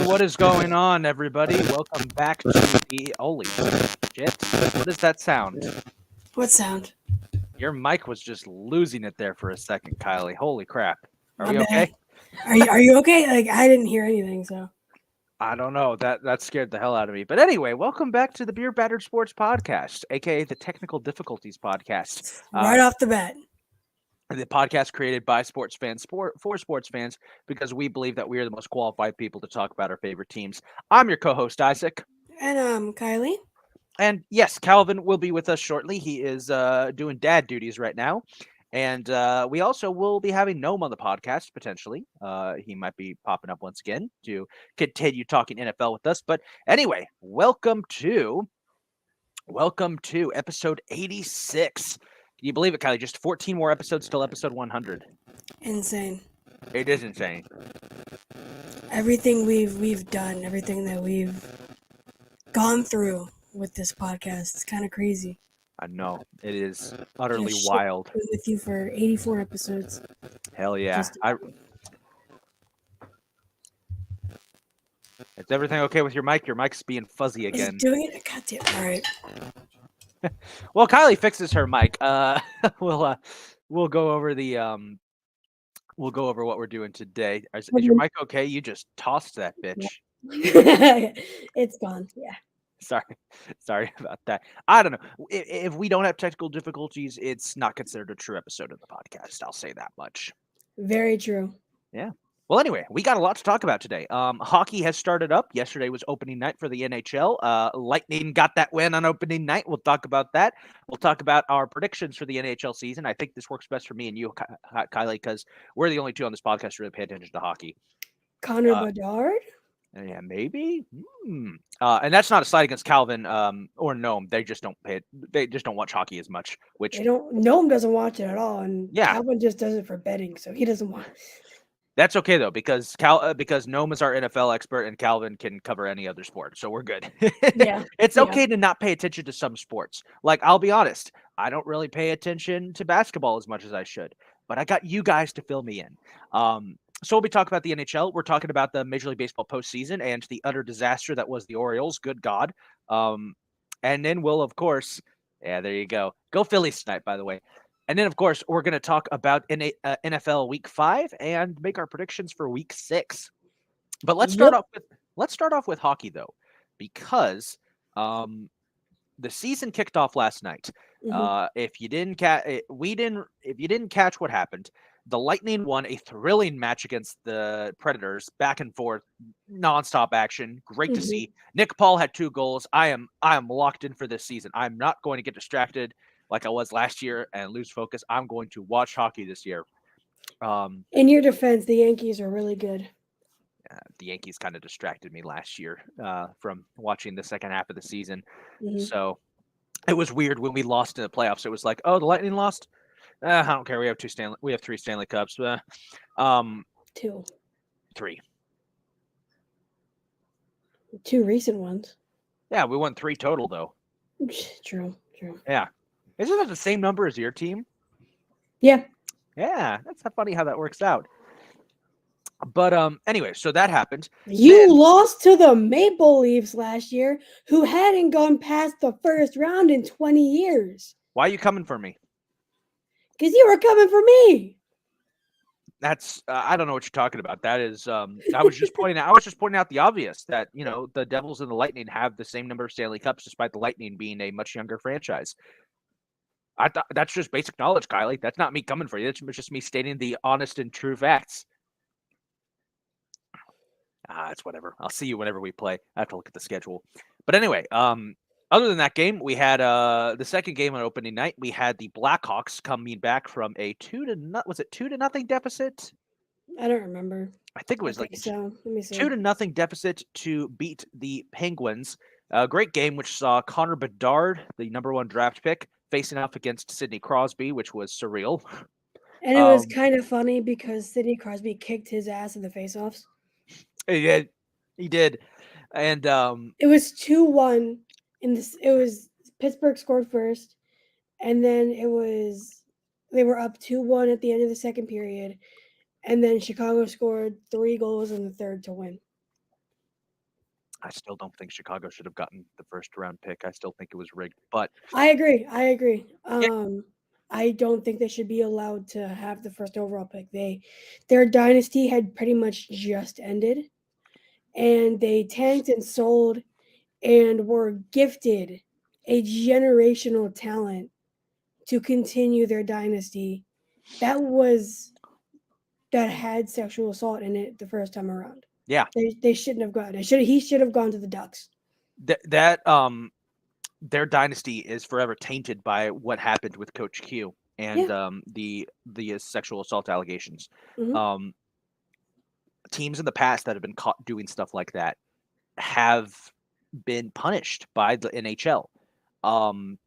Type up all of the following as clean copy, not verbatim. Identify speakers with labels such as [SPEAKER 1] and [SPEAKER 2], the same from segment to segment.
[SPEAKER 1] What is going on, everybody? Welcome back to the... Holy shit. What is that sound?
[SPEAKER 2] What sound?
[SPEAKER 1] Your mic was just losing it there for a second, Kylie. Holy crap. Are
[SPEAKER 2] My
[SPEAKER 1] we
[SPEAKER 2] bad.
[SPEAKER 1] okay?
[SPEAKER 2] Are you okay? Like, I didn't hear anything, so.
[SPEAKER 1] I don't know. That scared the hell out of me. But anyway, welcome back to the Beer Battered Sports Podcast, aka the Technical Difficulties Podcast.
[SPEAKER 2] Right off the bat.
[SPEAKER 1] The podcast created by sports fans for sports fans because we believe that we are the most qualified people to talk about our favorite teams. I'm your co-host, Isaac.
[SPEAKER 2] And, Kylie?
[SPEAKER 1] And yes, Calvin will be with us shortly. He is doing dad duties right now. And we also will be having Gnome on the podcast, potentially. He might be popping up once again to continue talking NFL with us. But anyway, welcome to episode 86. Can you believe it, Kylie? Just 14 more episodes till episode 100.
[SPEAKER 2] Insane.
[SPEAKER 1] It is insane.
[SPEAKER 2] Everything we've done, everything that we've gone through with this podcast, it's kind of crazy.
[SPEAKER 1] I know. It is utterly
[SPEAKER 2] Just
[SPEAKER 1] wild.
[SPEAKER 2] been with you for 84 episodes.
[SPEAKER 1] Hell yeah.
[SPEAKER 2] Just-
[SPEAKER 1] Is everything okay with your mic? Your mic's being fuzzy
[SPEAKER 2] Is
[SPEAKER 1] again.
[SPEAKER 2] it doing it? God damn. All right.
[SPEAKER 1] Well, Kylie fixes her mic. We'll go over what we're doing today. Is your mic okay? You just tossed that bitch.
[SPEAKER 2] It's gone. Yeah.
[SPEAKER 1] Sorry about that. I don't know. If we don't have technical difficulties, it's not considered a true episode of the podcast. I'll say that much.
[SPEAKER 2] Very true.
[SPEAKER 1] Yeah. Well, anyway, we got a lot to talk about today. Hockey has started up. Yesterday was opening night for the NHL. Lightning got that win on opening night. We'll talk about that. We'll talk about our predictions for the NHL season. I think this works best for me and you, Kylie, because we're the only two on this podcast who really pay attention to hockey.
[SPEAKER 2] Connor Bedard?
[SPEAKER 1] Yeah, maybe. And that's not a slight against Calvin or Gnome. They just don't pay it. They just don't watch hockey as much. Which
[SPEAKER 2] Gnome doesn't watch it at all, and
[SPEAKER 1] yeah.
[SPEAKER 2] Calvin just does it for betting, so he doesn't watch.
[SPEAKER 1] That's okay though, because Gnome is our NFL expert and Calvin can cover any other sport, so we're good.
[SPEAKER 2] Yeah,
[SPEAKER 1] It's okay to not pay attention to some sports. Like, I'll be honest, I don't really pay attention to basketball as much as I should, but I got you guys to fill me in. So we'll be talking about the NHL. We're talking about the Major League Baseball postseason and the utter disaster that was the Orioles. Good God. And then we'll, of course, yeah, there you go. Go Phillies tonight, by the way. And then, of course, we're going to talk about NFL Week 5 and make our predictions for Week 6. But let's start off with hockey, though, because the season kicked off last night.
[SPEAKER 2] Mm-hmm.
[SPEAKER 1] If you didn't catch what happened, the Lightning won a thrilling match against the Predators, back and forth, nonstop action. Great to see. Nick Paul had 2 goals. I am locked in for this season. I'm not going to get distracted like I was last year and lose focus. I'm going to watch hockey this year.
[SPEAKER 2] In your defense, the Yankees are really good.
[SPEAKER 1] The Yankees kind of distracted me last year from watching the second half of the season.
[SPEAKER 2] Mm-hmm.
[SPEAKER 1] So it was weird when we lost in the playoffs. It was like, oh, the Lightning lost. I don't care. We have 3 Stanley Cups.
[SPEAKER 2] 2.
[SPEAKER 1] 3.
[SPEAKER 2] 2 recent ones.
[SPEAKER 1] Yeah, we won 3 total though.
[SPEAKER 2] True.
[SPEAKER 1] Yeah. Isn't that the same number as your team?
[SPEAKER 2] Yeah.
[SPEAKER 1] Yeah, that's funny how that works out. But anyway, so that happened.
[SPEAKER 2] You lost to the Maple Leafs last year, who hadn't gone past the first round in 20 years.
[SPEAKER 1] Why are you coming for me?
[SPEAKER 2] Because you were coming for me.
[SPEAKER 1] That's I don't know what you're talking about. That is I was just pointing out the obvious that, you know, the Devils and the Lightning have the same number of Stanley Cups despite the Lightning being a much younger franchise. I thought that's just basic knowledge, Kylie. That's not me coming for you. It's just me stating the honest and true facts. It's whatever. I'll see you whenever we play. I have to look at the schedule. But anyway, other than that game, we had the second game on opening night. We had the Blackhawks coming back from a 2-0 deficit?
[SPEAKER 2] I don't remember.
[SPEAKER 1] I think it was
[SPEAKER 2] so. Let me see.
[SPEAKER 1] 2-0 deficit to beat the Penguins. A great game, which saw Connor Bedard, the number 1 draft pick, facing off against Sidney Crosby, which was surreal.
[SPEAKER 2] And it was kind of funny because Sidney Crosby kicked his ass in the faceoffs.
[SPEAKER 1] He did. And
[SPEAKER 2] it was 2-1 in this. It was Pittsburgh scored first, and then they were up 2-1 at the end of the second period, and then Chicago scored 3 goals in the third to win.
[SPEAKER 1] I still don't think Chicago should have gotten the first round pick. I still think it was rigged. But
[SPEAKER 2] I agree. I agree.
[SPEAKER 1] yeah,
[SPEAKER 2] I don't think they should be allowed to have the first overall pick. Their dynasty had pretty much just ended, and they tanked and sold and were gifted a generational talent to continue their dynasty that had sexual assault in it the first time around.
[SPEAKER 1] yeah,
[SPEAKER 2] They shouldn't have gone. He should have gone to the Ducks.
[SPEAKER 1] that their dynasty is forever tainted by what happened with Coach Q and
[SPEAKER 2] Yeah.
[SPEAKER 1] the sexual assault allegations.
[SPEAKER 2] Mhm.
[SPEAKER 1] Um, teams in the past that have been caught doing stuff like that have been punished by the NHL. Um,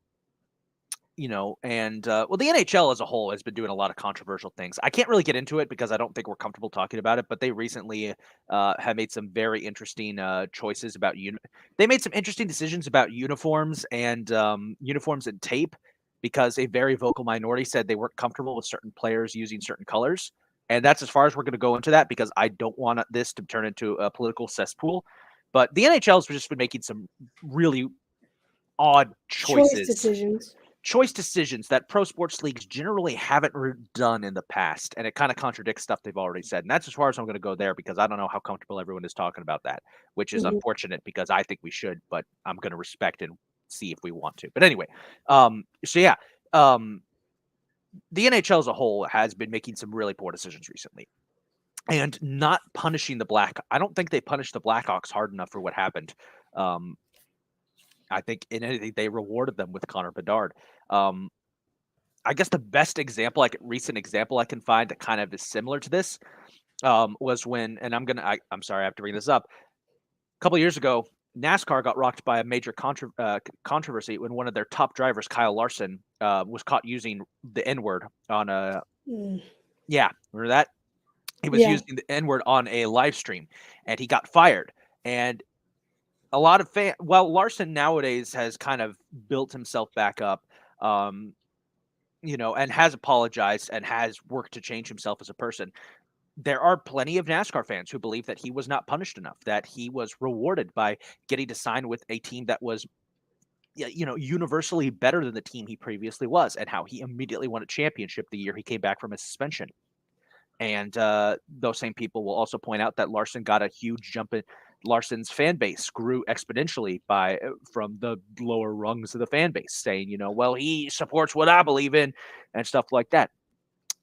[SPEAKER 1] and well, the NHL as a whole has been doing a lot of controversial things. I can't really get into it because I don't think we're comfortable talking about it. But they recently have made some very interesting choices about They made some interesting decisions about uniforms and tape because a very vocal minority said they weren't comfortable with certain players using certain colors. And that's as far as we're going to go into that because I don't want this to turn into a political cesspool. But the NHL has just been making some really odd
[SPEAKER 2] Choice
[SPEAKER 1] choice decisions that pro sports leagues generally haven't done in the past, and it kind of contradicts stuff they've already said. And that's as far as I'm going to go there because I don't know how comfortable everyone is talking about that, which is
[SPEAKER 2] Mhm.
[SPEAKER 1] unfortunate because I think we should, but I'm going to respect and see if we want to. But anyway, so yeah, the NHL as a whole has been making some really poor decisions recently. And not punishing the I don't think they punished the Blackhawks hard enough for what happened. Um, I think in anything they rewarded them with Connor Bedard. Um, I guess the best example, recent example I can find that kind of is similar to this, was when, and I'm sorry, I have to bring this up. A couple of years ago, NASCAR got rocked by a major controversy when one of their top drivers, Kyle Larson, was caught using the N word on a.
[SPEAKER 2] Mm.
[SPEAKER 1] Yeah, remember that? He was
[SPEAKER 2] Yeah.
[SPEAKER 1] using the N word on a live stream, and he got fired. And a lot of Larson nowadays has kind of built himself back up. Um, and has apologized and has worked to change himself as a person. There are plenty of NASCAR fans who believe that he was not punished enough, that he was rewarded by getting to sign with a team that was, universally better than the team he previously was, and how he immediately won a championship the year he came back from his suspension. And those same people will also point out that Larson got a huge jump in. Larson's fan base grew exponentially from the lower rungs of the fan base, saying, well, he supports what I believe in and stuff like that.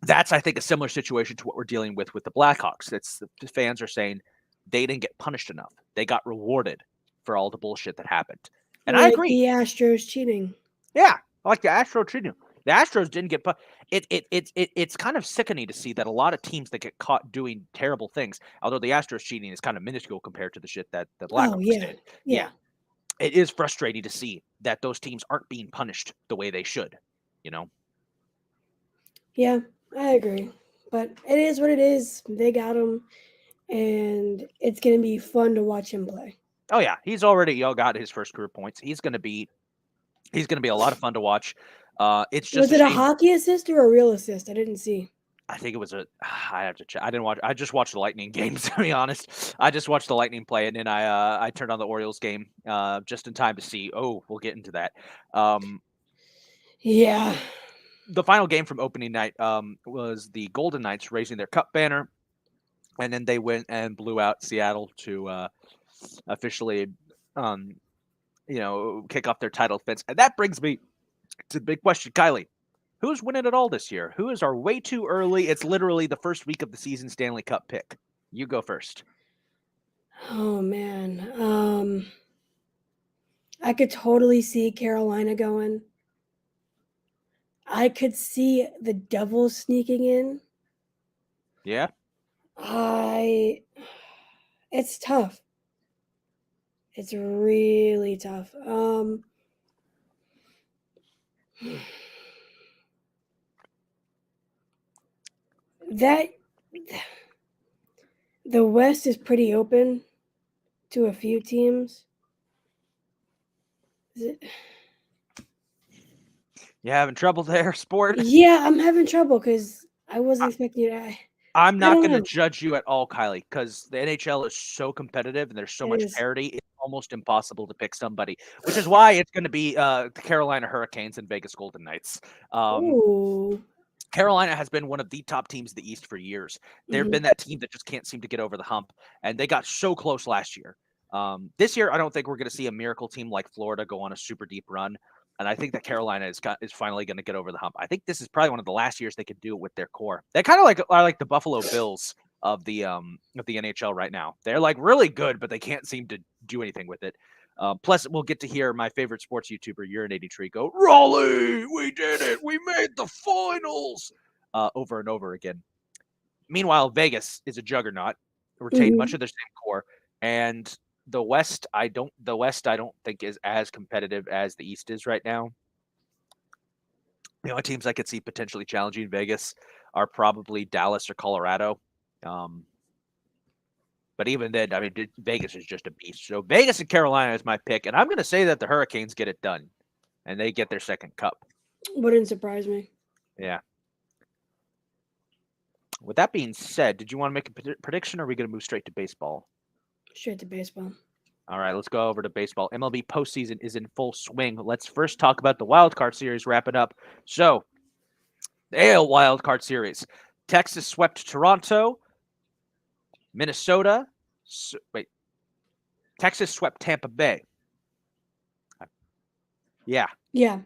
[SPEAKER 1] That's, I think, a similar situation to what we're dealing with the Blackhawks. It's the fans are saying they didn't get punished enough. They got rewarded for all the bullshit that happened. And I
[SPEAKER 2] Like
[SPEAKER 1] agree.
[SPEAKER 2] the Astros cheating.
[SPEAKER 1] Yeah, like the Astros cheating. The Astros didn't get it's kind of sickening to see that a lot of teams that get caught doing terrible things, although the Astros cheating is kind of minuscule compared to the shit that the
[SPEAKER 2] Oh
[SPEAKER 1] Blackhawks
[SPEAKER 2] yeah.
[SPEAKER 1] did.
[SPEAKER 2] Yeah.
[SPEAKER 1] It is frustrating to see that those teams aren't being punished the way they should,
[SPEAKER 2] Yeah, I agree. But it is what it is. They got him, and it's gonna be fun to watch him play.
[SPEAKER 1] Oh yeah, he's already got his first career points. He's gonna be a lot of fun to watch. It's just
[SPEAKER 2] Was
[SPEAKER 1] a
[SPEAKER 2] it a
[SPEAKER 1] shame.
[SPEAKER 2] hockey assist or a real assist? I didn't see.
[SPEAKER 1] I think it was I have to check. I didn't watch. I just watched the Lightning games. To be honest, I just watched the Lightning play, and then I turned on the Orioles game just in time to see. Oh, we'll get into that.
[SPEAKER 2] Yeah.
[SPEAKER 1] The final game from opening night was the Golden Knights raising their cup banner, and then they went and blew out Seattle to officially, kick off their title defense. And that brings me to the big question, Kylie. Who's winning it all this year? Who is our way too early? It's literally the first week of the season Stanley Cup pick. You go first.
[SPEAKER 2] Oh man. I could totally see Carolina going. I could see the Devils sneaking in.
[SPEAKER 1] Yeah.
[SPEAKER 2] I It's tough. It's really tough. That the West is pretty open to a few teams.
[SPEAKER 1] You having trouble there, sport?
[SPEAKER 2] Yeah, I'm having trouble because I wasn't expecting it.
[SPEAKER 1] I'm
[SPEAKER 2] I
[SPEAKER 1] not
[SPEAKER 2] don't
[SPEAKER 1] going to
[SPEAKER 2] know.
[SPEAKER 1] judge you at all, Kylie, because the NHL is so competitive and there's so
[SPEAKER 2] It
[SPEAKER 1] much
[SPEAKER 2] is.
[SPEAKER 1] parity. It's almost impossible to pick somebody, which is why it's going to be the Carolina Hurricanes and Vegas Golden Knights.
[SPEAKER 2] Ooh.
[SPEAKER 1] Carolina has been one of the top teams in the East for years. They've been that team that just can't seem to get over the hump, and they got so close last year. This year, I don't think we're going to see a miracle team like Florida go on a super deep run, and I think that Carolina is finally going to get over the hump. I think this is probably one of the last years they could do it with their core. They kind of are like the Buffalo Bills of the NHL right now. They're like really good, but they can't seem to do anything with it. Plus, we'll get to hear my favorite sports YouTuber, Urinating Tree, go, Raleigh, we did it. We made the finals over and over again. Meanwhile, Vegas is a juggernaut, retained much of their same core. And the West, I don't think is as competitive as the East is right now. The only teams I could see potentially challenging Vegas are probably Dallas or Colorado. But even then, I mean, Vegas is just a beast. So Vegas and Carolina is my pick, and I'm going to say that the Hurricanes get it done, and they get their second cup.
[SPEAKER 2] Wouldn't surprise me.
[SPEAKER 1] Yeah. With that being said, did you want to make a prediction, or are we going to move straight to baseball?
[SPEAKER 2] Straight to baseball.
[SPEAKER 1] All right, let's go over to baseball. MLB postseason is in full swing. Let's first talk about the wild card series wrapping up. So, the AL wild card series. Texas swept Toronto. Minnesota. Texas swept Tampa Bay. Yeah.
[SPEAKER 2] Yeah.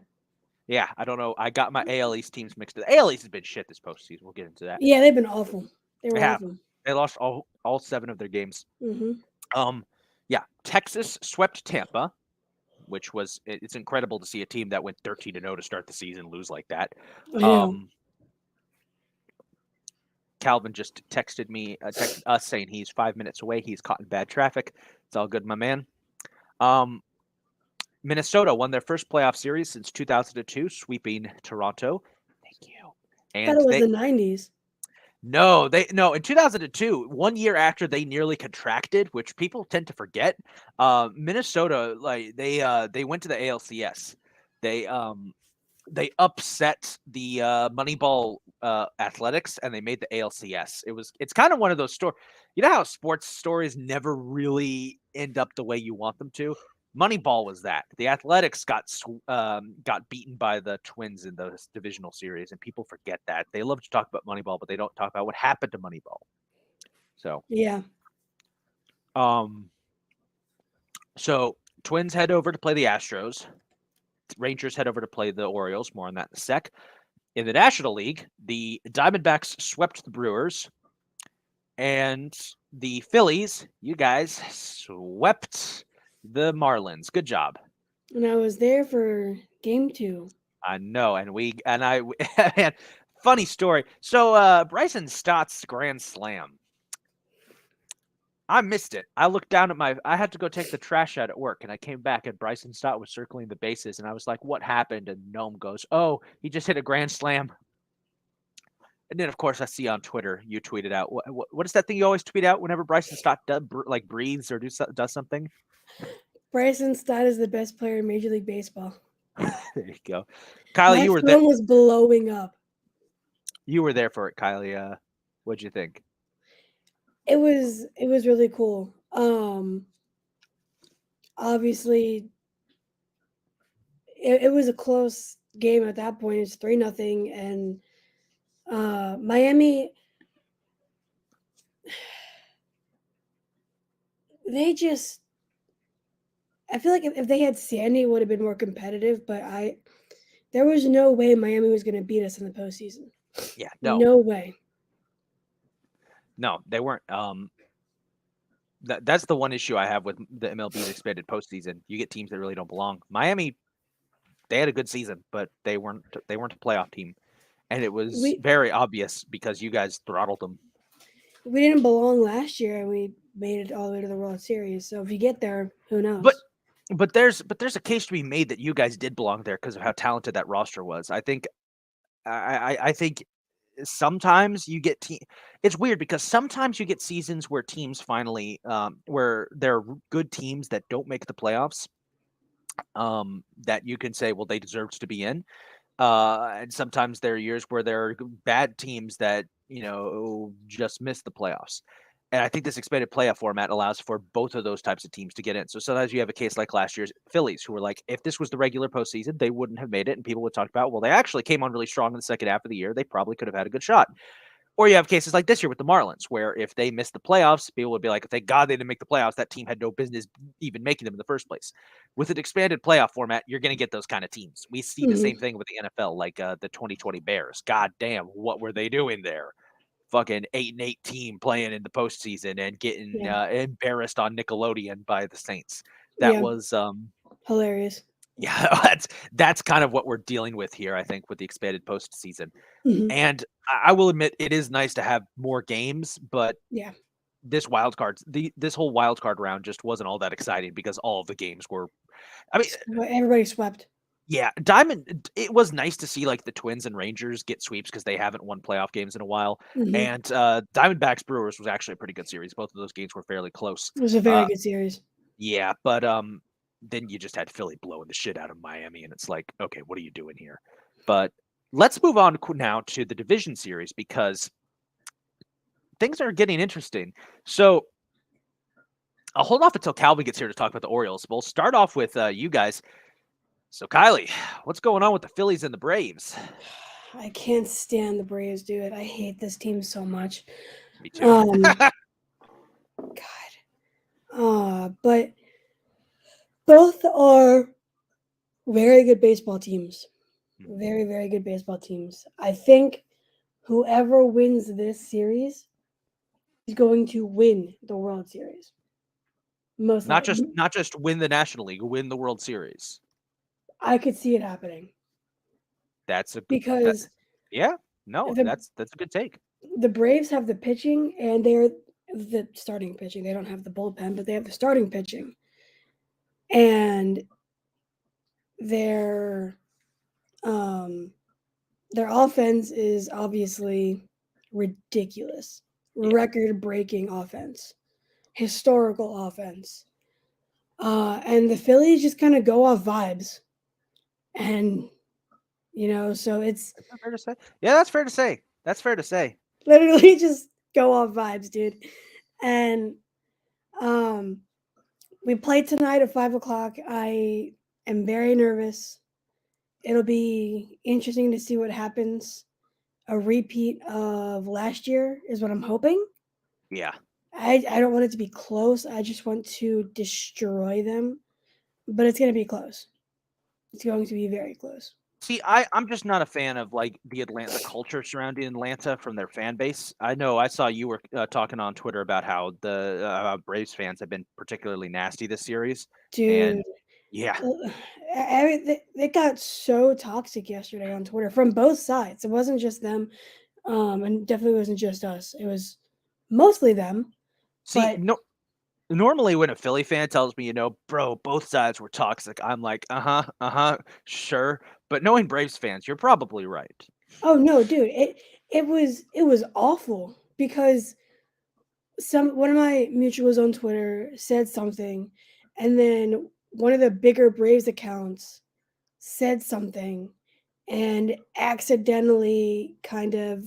[SPEAKER 1] Yeah, I don't know. I got my AL East teams mixed up. The AL East has been shit this postseason. We'll get into that.
[SPEAKER 2] Yeah, they've been awful. They were awful.
[SPEAKER 1] They lost all 7 of their games.
[SPEAKER 2] Mm-hmm.
[SPEAKER 1] Yeah, Texas swept Tampa, which was it's incredible to see a team that went 13-0 to start the season lose like that. Calvin just texted us saying he's 5 minutes away. He's caught in bad traffic. It's all good, my man. Minnesota won their first playoff series since 2002, sweeping Toronto. Thank you.
[SPEAKER 2] And I thought it was the 90s.
[SPEAKER 1] No, in 2002, 1 year after they nearly contracted, which people tend to forget, Minnesota, like they went to the ALCS. They upset the Moneyball Athletics, and they made the ALCS. It's kind of one of those stories. You know how sports stories never really end up the way you want them to? Moneyball was that. The Athletics got beaten by the Twins in the divisional series, and people forget that. They love to talk about Moneyball, but they don't talk about what happened to Moneyball. So
[SPEAKER 2] yeah.
[SPEAKER 1] So Twins head over to play the Astros. Rangers head over to play the Orioles. More on that in a sec. In the National League, the Diamondbacks swept the Brewers, and the Phillies, you guys, swept the Marlins. Good job.
[SPEAKER 2] And I was there for game 2.
[SPEAKER 1] I know, and funny story. So Bryson Stott's grand slam. I missed it. I looked down at I had to go take the trash out at work, and I came back, and Bryson Stott was circling the bases, and I was like, what happened? And Gnome goes, oh, he just hit a grand slam. And then, of course, I see on Twitter, you tweeted out, what is that thing you always tweet out whenever Bryson Stott breathes or does something?
[SPEAKER 2] Bryson Stott is the best player in Major League Baseball.
[SPEAKER 1] There you go. Kylie, you were there.
[SPEAKER 2] My phone was blowing up.
[SPEAKER 1] You were there for it, Kylie. What'd you think?
[SPEAKER 2] It was really cool. Obviously, it was a close game at that point. It's 3-0, and Miami, they just. I feel like if they had Sandy, it would have been more competitive. But there was no way Miami was going to beat us in the postseason.
[SPEAKER 1] Yeah,
[SPEAKER 2] no way.
[SPEAKER 1] No, they weren't. That's the one issue I have with the MLB's expanded postseason. You get teams that really don't belong. Miami, they had a good season, but they weren't a playoff team, and it was very obvious because you guys throttled them.
[SPEAKER 2] We didn't belong last year, and we made it all the way to the World Series. So if you get there, who knows?
[SPEAKER 1] But there's a case to be made that you guys did belong there because of how talented that roster was. I think sometimes you get it's weird because sometimes you get seasons where teams finally where they're good teams that don't make the playoffs that you can say, well, they deserved to be in, and sometimes there are years where there are bad teams that just miss the playoffs. And I think this expanded playoff format allows for both of those types of teams to get in. So sometimes you have a case like last year's Phillies, who were like, if this was the regular postseason, they wouldn't have made it. And people would talk about, well, they actually came on really strong in the second half of the year. They probably could have had a good shot. Or you have cases like this year with the Marlins, where if they missed the playoffs, people would be like, thank God they didn't make the playoffs. That team had no business even making them in the first place. With an expanded playoff format, you're going to get those kind of teams. We see the same
[SPEAKER 2] Mhm.
[SPEAKER 1] thing with the NFL, like the 2020 Bears. God damn, what were they doing there? Fucking 8-8 team playing in the postseason and getting
[SPEAKER 2] Yeah.
[SPEAKER 1] embarrassed on Nickelodeon by the Saints. That
[SPEAKER 2] Yeah.
[SPEAKER 1] was
[SPEAKER 2] Hilarious.
[SPEAKER 1] yeah, that's kind of what we're dealing with here, I think, with the expanded postseason.
[SPEAKER 2] Mhm.
[SPEAKER 1] And I will admit it is nice to have more games, but
[SPEAKER 2] Yeah.
[SPEAKER 1] this whole wild card round just wasn't all that exciting because all of the games were. I mean,
[SPEAKER 2] Everybody swept.
[SPEAKER 1] yeah, Diamond. It was nice to see like the Twins and Rangers get sweeps because they haven't won playoff games in a while.
[SPEAKER 2] Mhm.
[SPEAKER 1] And Diamondbacks Brewers was actually a pretty good series. Both of those games were fairly close.
[SPEAKER 2] It was a
[SPEAKER 1] Uh,
[SPEAKER 2] very good series.
[SPEAKER 1] yeah, but then you just had Philly blowing the shit out of Miami, and it's like, okay, what are you doing here? But let's move on now to the division series because things are getting interesting. So I'll hold off until Calvin gets here to talk about the Orioles. We'll start off with you guys. So Kylie, what's going on with the Phillies and the Braves?
[SPEAKER 2] I can't stand the Braves, dude. I hate this team so much.
[SPEAKER 1] Me too.
[SPEAKER 2] Um, God. But both are very good baseball teams. Very, very good baseball teams. I think whoever wins this series is going to win the World Series. Most
[SPEAKER 1] not just
[SPEAKER 2] likely.
[SPEAKER 1] not just win the National League, win the World Series.
[SPEAKER 2] I could see it happening
[SPEAKER 1] That's a good that
[SPEAKER 2] because
[SPEAKER 1] yeah, no,
[SPEAKER 2] the
[SPEAKER 1] that's a good take.
[SPEAKER 2] the Braves have the pitching and they're the starting pitching. They don't have the bullpen, but they have the starting pitching. And their um their offense is obviously ridiculous.
[SPEAKER 1] Yeah.
[SPEAKER 2] Record-breaking offense. Historical offense. And the Phillies just kind of go off vibes. And so it's
[SPEAKER 1] Is that fair to say? Yeah, that's fair to say. That's fair to say.
[SPEAKER 2] literally just go off vibes, dude. And um we play tonight at 5 o'clock. I am very nervous. It'll be interesting to see what happens. A repeat of last year is what I'm hoping.
[SPEAKER 1] Yeah.
[SPEAKER 2] I don't want it to be close. I just want to destroy them. But it's going to be close. It's going to be very close.
[SPEAKER 1] See, I'm just not a fan of like the culture surrounding Atlanta from their fan base. I know I saw you were talking on Twitter about how the Braves fans have been particularly nasty this series,
[SPEAKER 2] Dude,
[SPEAKER 1] and yeah,
[SPEAKER 2] they got so toxic yesterday on Twitter from both sides. It wasn't just them, and definitely wasn't just us. It was mostly them.
[SPEAKER 1] see,
[SPEAKER 2] But
[SPEAKER 1] no, normally when a Philly fan tells me, bro, both sides were toxic, I'm like, sure. But knowing Braves fans, you're probably right.
[SPEAKER 2] oh no, dude, it was awful because one of my mutuals on Twitter said something, and then one of the bigger Braves accounts said something, and accidentally kind of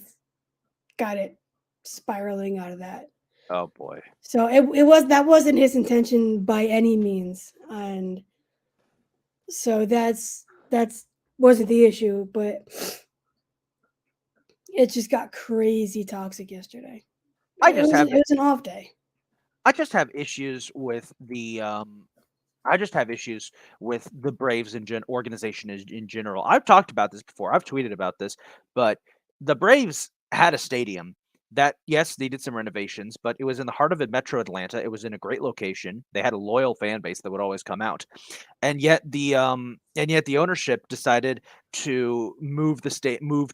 [SPEAKER 2] got it spiraling out of that.
[SPEAKER 1] Oh boy.
[SPEAKER 2] So that wasn't his intention by any means, and so that's wasn't the issue, but it just got crazy toxic yesterday.
[SPEAKER 1] I
[SPEAKER 2] It
[SPEAKER 1] just
[SPEAKER 2] was
[SPEAKER 1] have
[SPEAKER 2] it was an off day.
[SPEAKER 1] I just have issues with the Braves organization in general. I've talked about this before. I've tweeted about this, but the Braves had a stadium that, yes, needed some renovations, but it was in the heart of Metro Atlanta. It was in a great location. They had a loyal fan base that would always come out. And yet the ownership decided to move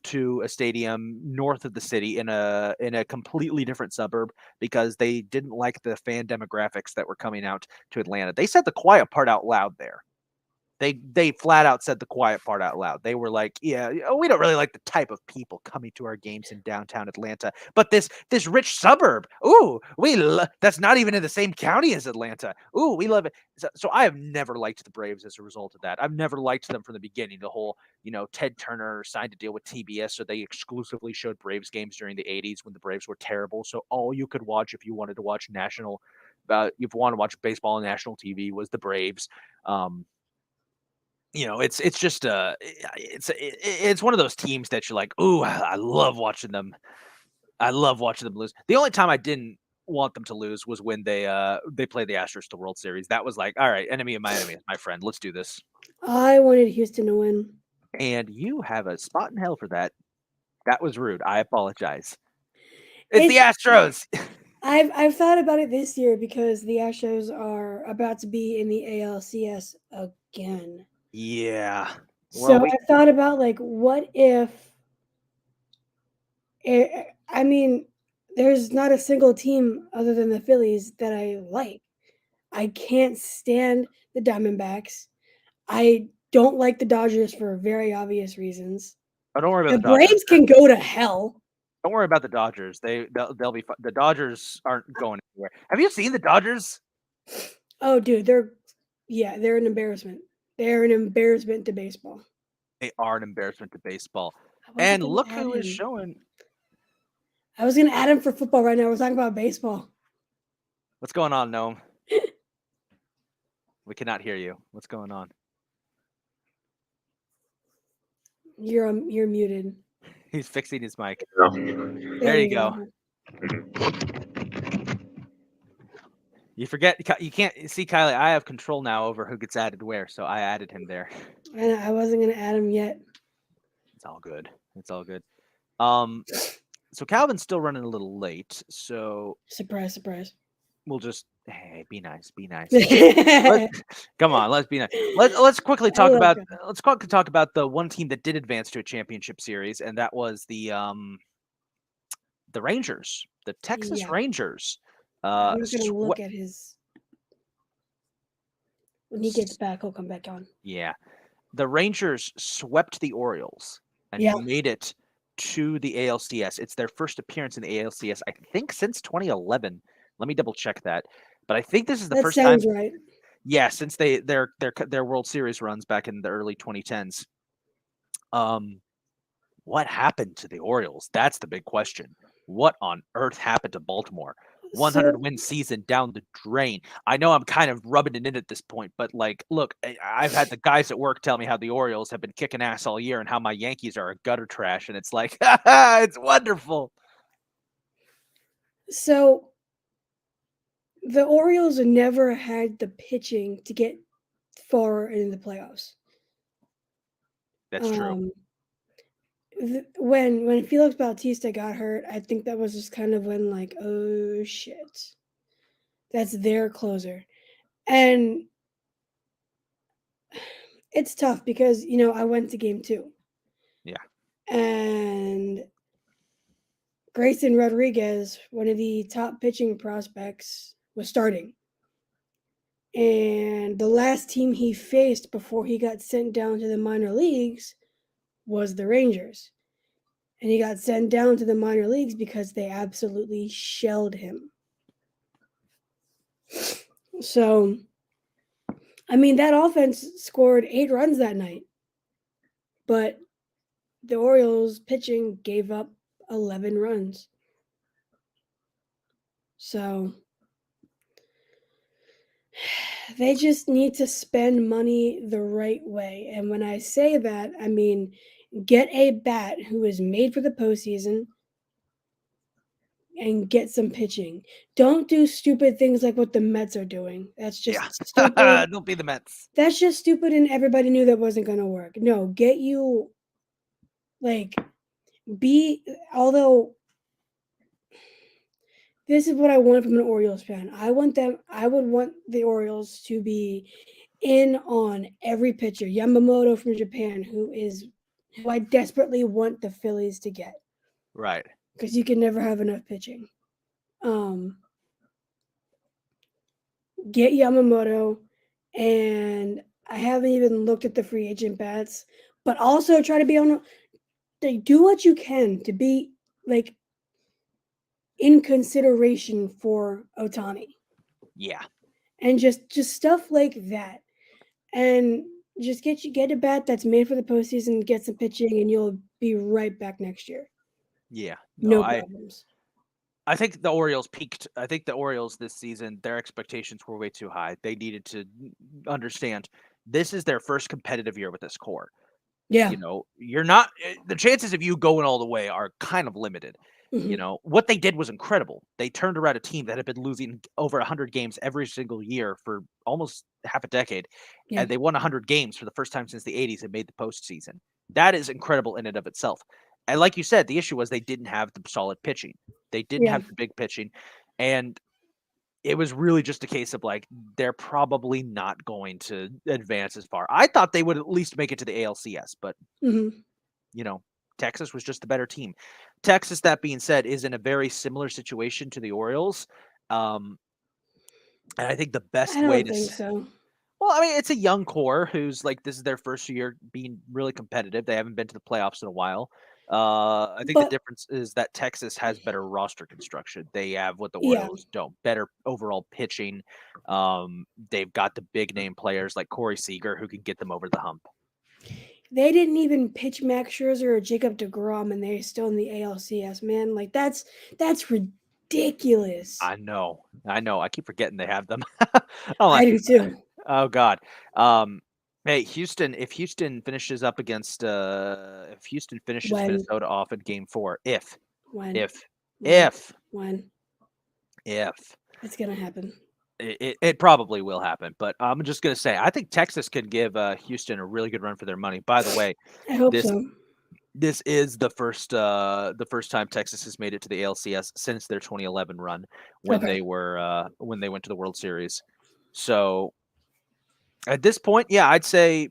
[SPEAKER 1] to a stadium north of the city in a completely different suburb because they didn't like the fan demographics that were coming out to Atlanta. They said the quiet part out loud there. They flat out said the quiet part out loud. They were like, "Yeah, we don't really like the type of people coming to our games in downtown Atlanta, but this rich suburb, ooh, that's not even in the same county as Atlanta. Ooh, we love it." So I have never liked the Braves as a result of that. I've never liked them from the beginning. The whole, Ted Turner signed a deal with TBS, so they exclusively showed Braves games during the '80s when the Braves were terrible. So all you could watch if you wanted to watch if you want to watch baseball on national TV was the Braves. It's just it's one of those teams that you're like, ooh, I love watching them. I love watching them lose. The only time I didn't want them to lose was when they played the Astros to World Series. That was like, all right, enemy of my enemy is my friend. Let's do this.
[SPEAKER 2] I wanted Houston to win.
[SPEAKER 1] And you have a spot in hell for that. That was rude. I apologize. It's the Astros.
[SPEAKER 2] I've thought about it this year because the Astros are about to be in the ALCS again.
[SPEAKER 1] Yeah.
[SPEAKER 2] So I thought about like, what if? I mean, there's not a single team other than the Phillies that I like. I can't stand the Diamondbacks. I don't like the Dodgers for very obvious reasons.
[SPEAKER 1] Oh, don't worry about
[SPEAKER 2] The
[SPEAKER 1] the Dodgers.
[SPEAKER 2] Braves can go to hell.
[SPEAKER 1] Don't worry about the Dodgers. They'll be fun. The Dodgers aren't going anywhere. Have you seen the Dodgers?
[SPEAKER 2] Oh, dude, they're an embarrassment. They're an embarrassment to baseball.
[SPEAKER 1] They are an embarrassment to baseball. And look who is showing.
[SPEAKER 2] I was going to add him for football right now. We're talking about baseball.
[SPEAKER 1] What's going on, Noam? We cannot hear you. What's going on?
[SPEAKER 2] You're muted.
[SPEAKER 1] He's fixing his mic.
[SPEAKER 2] There
[SPEAKER 1] you go. You forget, you can't see Kylie. I have control now over who gets added where, so I added him there.
[SPEAKER 2] And I wasn't going to add him yet.
[SPEAKER 1] It's all good. It's all good. So Calvin's still running a little late. So
[SPEAKER 2] surprise.
[SPEAKER 1] We'll just be nice. Come on, let's be nice. Let's quickly talk about the one team that did advance to a championship series, and that was the Rangers, the Texas Rangers.
[SPEAKER 2] I'm just gonna look at his. When he gets back, he'll come back on.
[SPEAKER 1] Yeah, the Rangers swept the Orioles and made it to the ALCS. It's their first appearance in the ALCS, I think, since 2011. Let me double check that. But I think this is the first time.
[SPEAKER 2] That sounds right.
[SPEAKER 1] Yeah, since their World Series runs back in the early 2010s. What happened to the Orioles? That's the big question. What on earth happened to Baltimore? 100-win season down the drain. I know I'm kind of rubbing it in at this point, but like, look, I've had the guys at work tell me how the Orioles have been kicking ass all year and how my Yankees are a gutter trash, and it's like, it's wonderful.
[SPEAKER 2] So the Orioles never had the pitching to get far in the playoffs.
[SPEAKER 1] That's true.
[SPEAKER 2] When Felix Bautista got hurt, I think that was just kind of when, like, oh shit, that's their closer. And it's tough because, I went to game 2.
[SPEAKER 1] Yeah.
[SPEAKER 2] And Grayson Rodriguez, one of the top pitching prospects, was starting. And the last team he faced before he got sent down to the minor leagues was the Rangers. And he got sent down to the minor leagues because they absolutely shelled him. So, I mean, that offense scored 8 runs that night. But the Orioles pitching gave up 11 runs. So, they just need to spend money the right way. And when I say that, I mean, get a bat who is made for the postseason and get some pitching. Don't do stupid things like what the Mets are doing. That's just stupid.
[SPEAKER 1] Don't be the Mets.
[SPEAKER 2] That's just stupid, and everybody knew that wasn't going to work. No, get you, although this is what I want from an Orioles fan. I would want the Orioles to be in on every pitcher. Yamamoto from Japan, who I desperately want the Phillies to get.
[SPEAKER 1] Right.
[SPEAKER 2] Because you can never have enough pitching. Get Yamamoto, and I haven't even looked at the free agent bats, but also try to be on. Like, do what you can to be like in consideration for Otani,
[SPEAKER 1] Yeah.
[SPEAKER 2] and just stuff like that, and just get a bat that's made for the postseason, get some pitching, and you'll be right back next year.
[SPEAKER 1] Yeah. No,
[SPEAKER 2] No
[SPEAKER 1] I
[SPEAKER 2] problems.
[SPEAKER 1] I think the Orioles peaked. I think the Orioles this season, their expectations were way too high. They needed to understand this is their first competitive year with this core.
[SPEAKER 2] Yeah.
[SPEAKER 1] You're not the chances of you going all the way are kind of limited.
[SPEAKER 2] Hmm.
[SPEAKER 1] What they did was incredible. They turned around a team that had been losing over 100 games every single year for almost half a decade,
[SPEAKER 2] Yeah.
[SPEAKER 1] and they won 100 games for the first time since the 80s and made the postseason. That is incredible in and of itself. And like you said, the issue was they didn't have the solid pitching. They didn't
[SPEAKER 2] Yeah.
[SPEAKER 1] have the big pitching, and it was really just a case of like they're probably not going to advance as far. I thought they would at least make it to the ALCS, but
[SPEAKER 2] Hmm.
[SPEAKER 1] you know, Texas was just the better team. Texas, that being said, is in a very similar situation to the Orioles. Um, and I think the
[SPEAKER 2] I
[SPEAKER 1] best way
[SPEAKER 2] don't
[SPEAKER 1] to,
[SPEAKER 2] think so.
[SPEAKER 1] well, I mean, it's a young core who's like, this is their first year being really competitive. They haven't been to the playoffs in a while. I think the
[SPEAKER 2] But
[SPEAKER 1] difference is that Texas has better roster construction. They have what the
[SPEAKER 2] yeah,
[SPEAKER 1] Orioles don't. Better overall pitching. They've got the big name players like Corey Seager who can get them over the hump.
[SPEAKER 2] they didn't even pitch Max Scherzer or Jacob DeGrom, and they're still in the ALCS. Man, like that's ridiculous.
[SPEAKER 1] I know. I know. I keep forgetting they have them. I'm
[SPEAKER 2] I
[SPEAKER 1] like,
[SPEAKER 2] do too.
[SPEAKER 1] oh God. Hey, Houston. If Houston finishes up against, if Houston finishes
[SPEAKER 2] When,
[SPEAKER 1] Minnesota off in Game 4, if,
[SPEAKER 2] when,
[SPEAKER 1] if,
[SPEAKER 2] when,
[SPEAKER 1] if,
[SPEAKER 2] when
[SPEAKER 1] if
[SPEAKER 2] it's gonna happen.
[SPEAKER 1] it probably will happen, but I'm just gonna say I think Texas could give Houston a really good run for their money. By the way,
[SPEAKER 2] I hope
[SPEAKER 1] this
[SPEAKER 2] so.
[SPEAKER 1] this is the first time Texas has made it to the ALCS since their 2011 run
[SPEAKER 2] Okay.
[SPEAKER 1] when they went to the World Series. So at this point, yeah, I'd say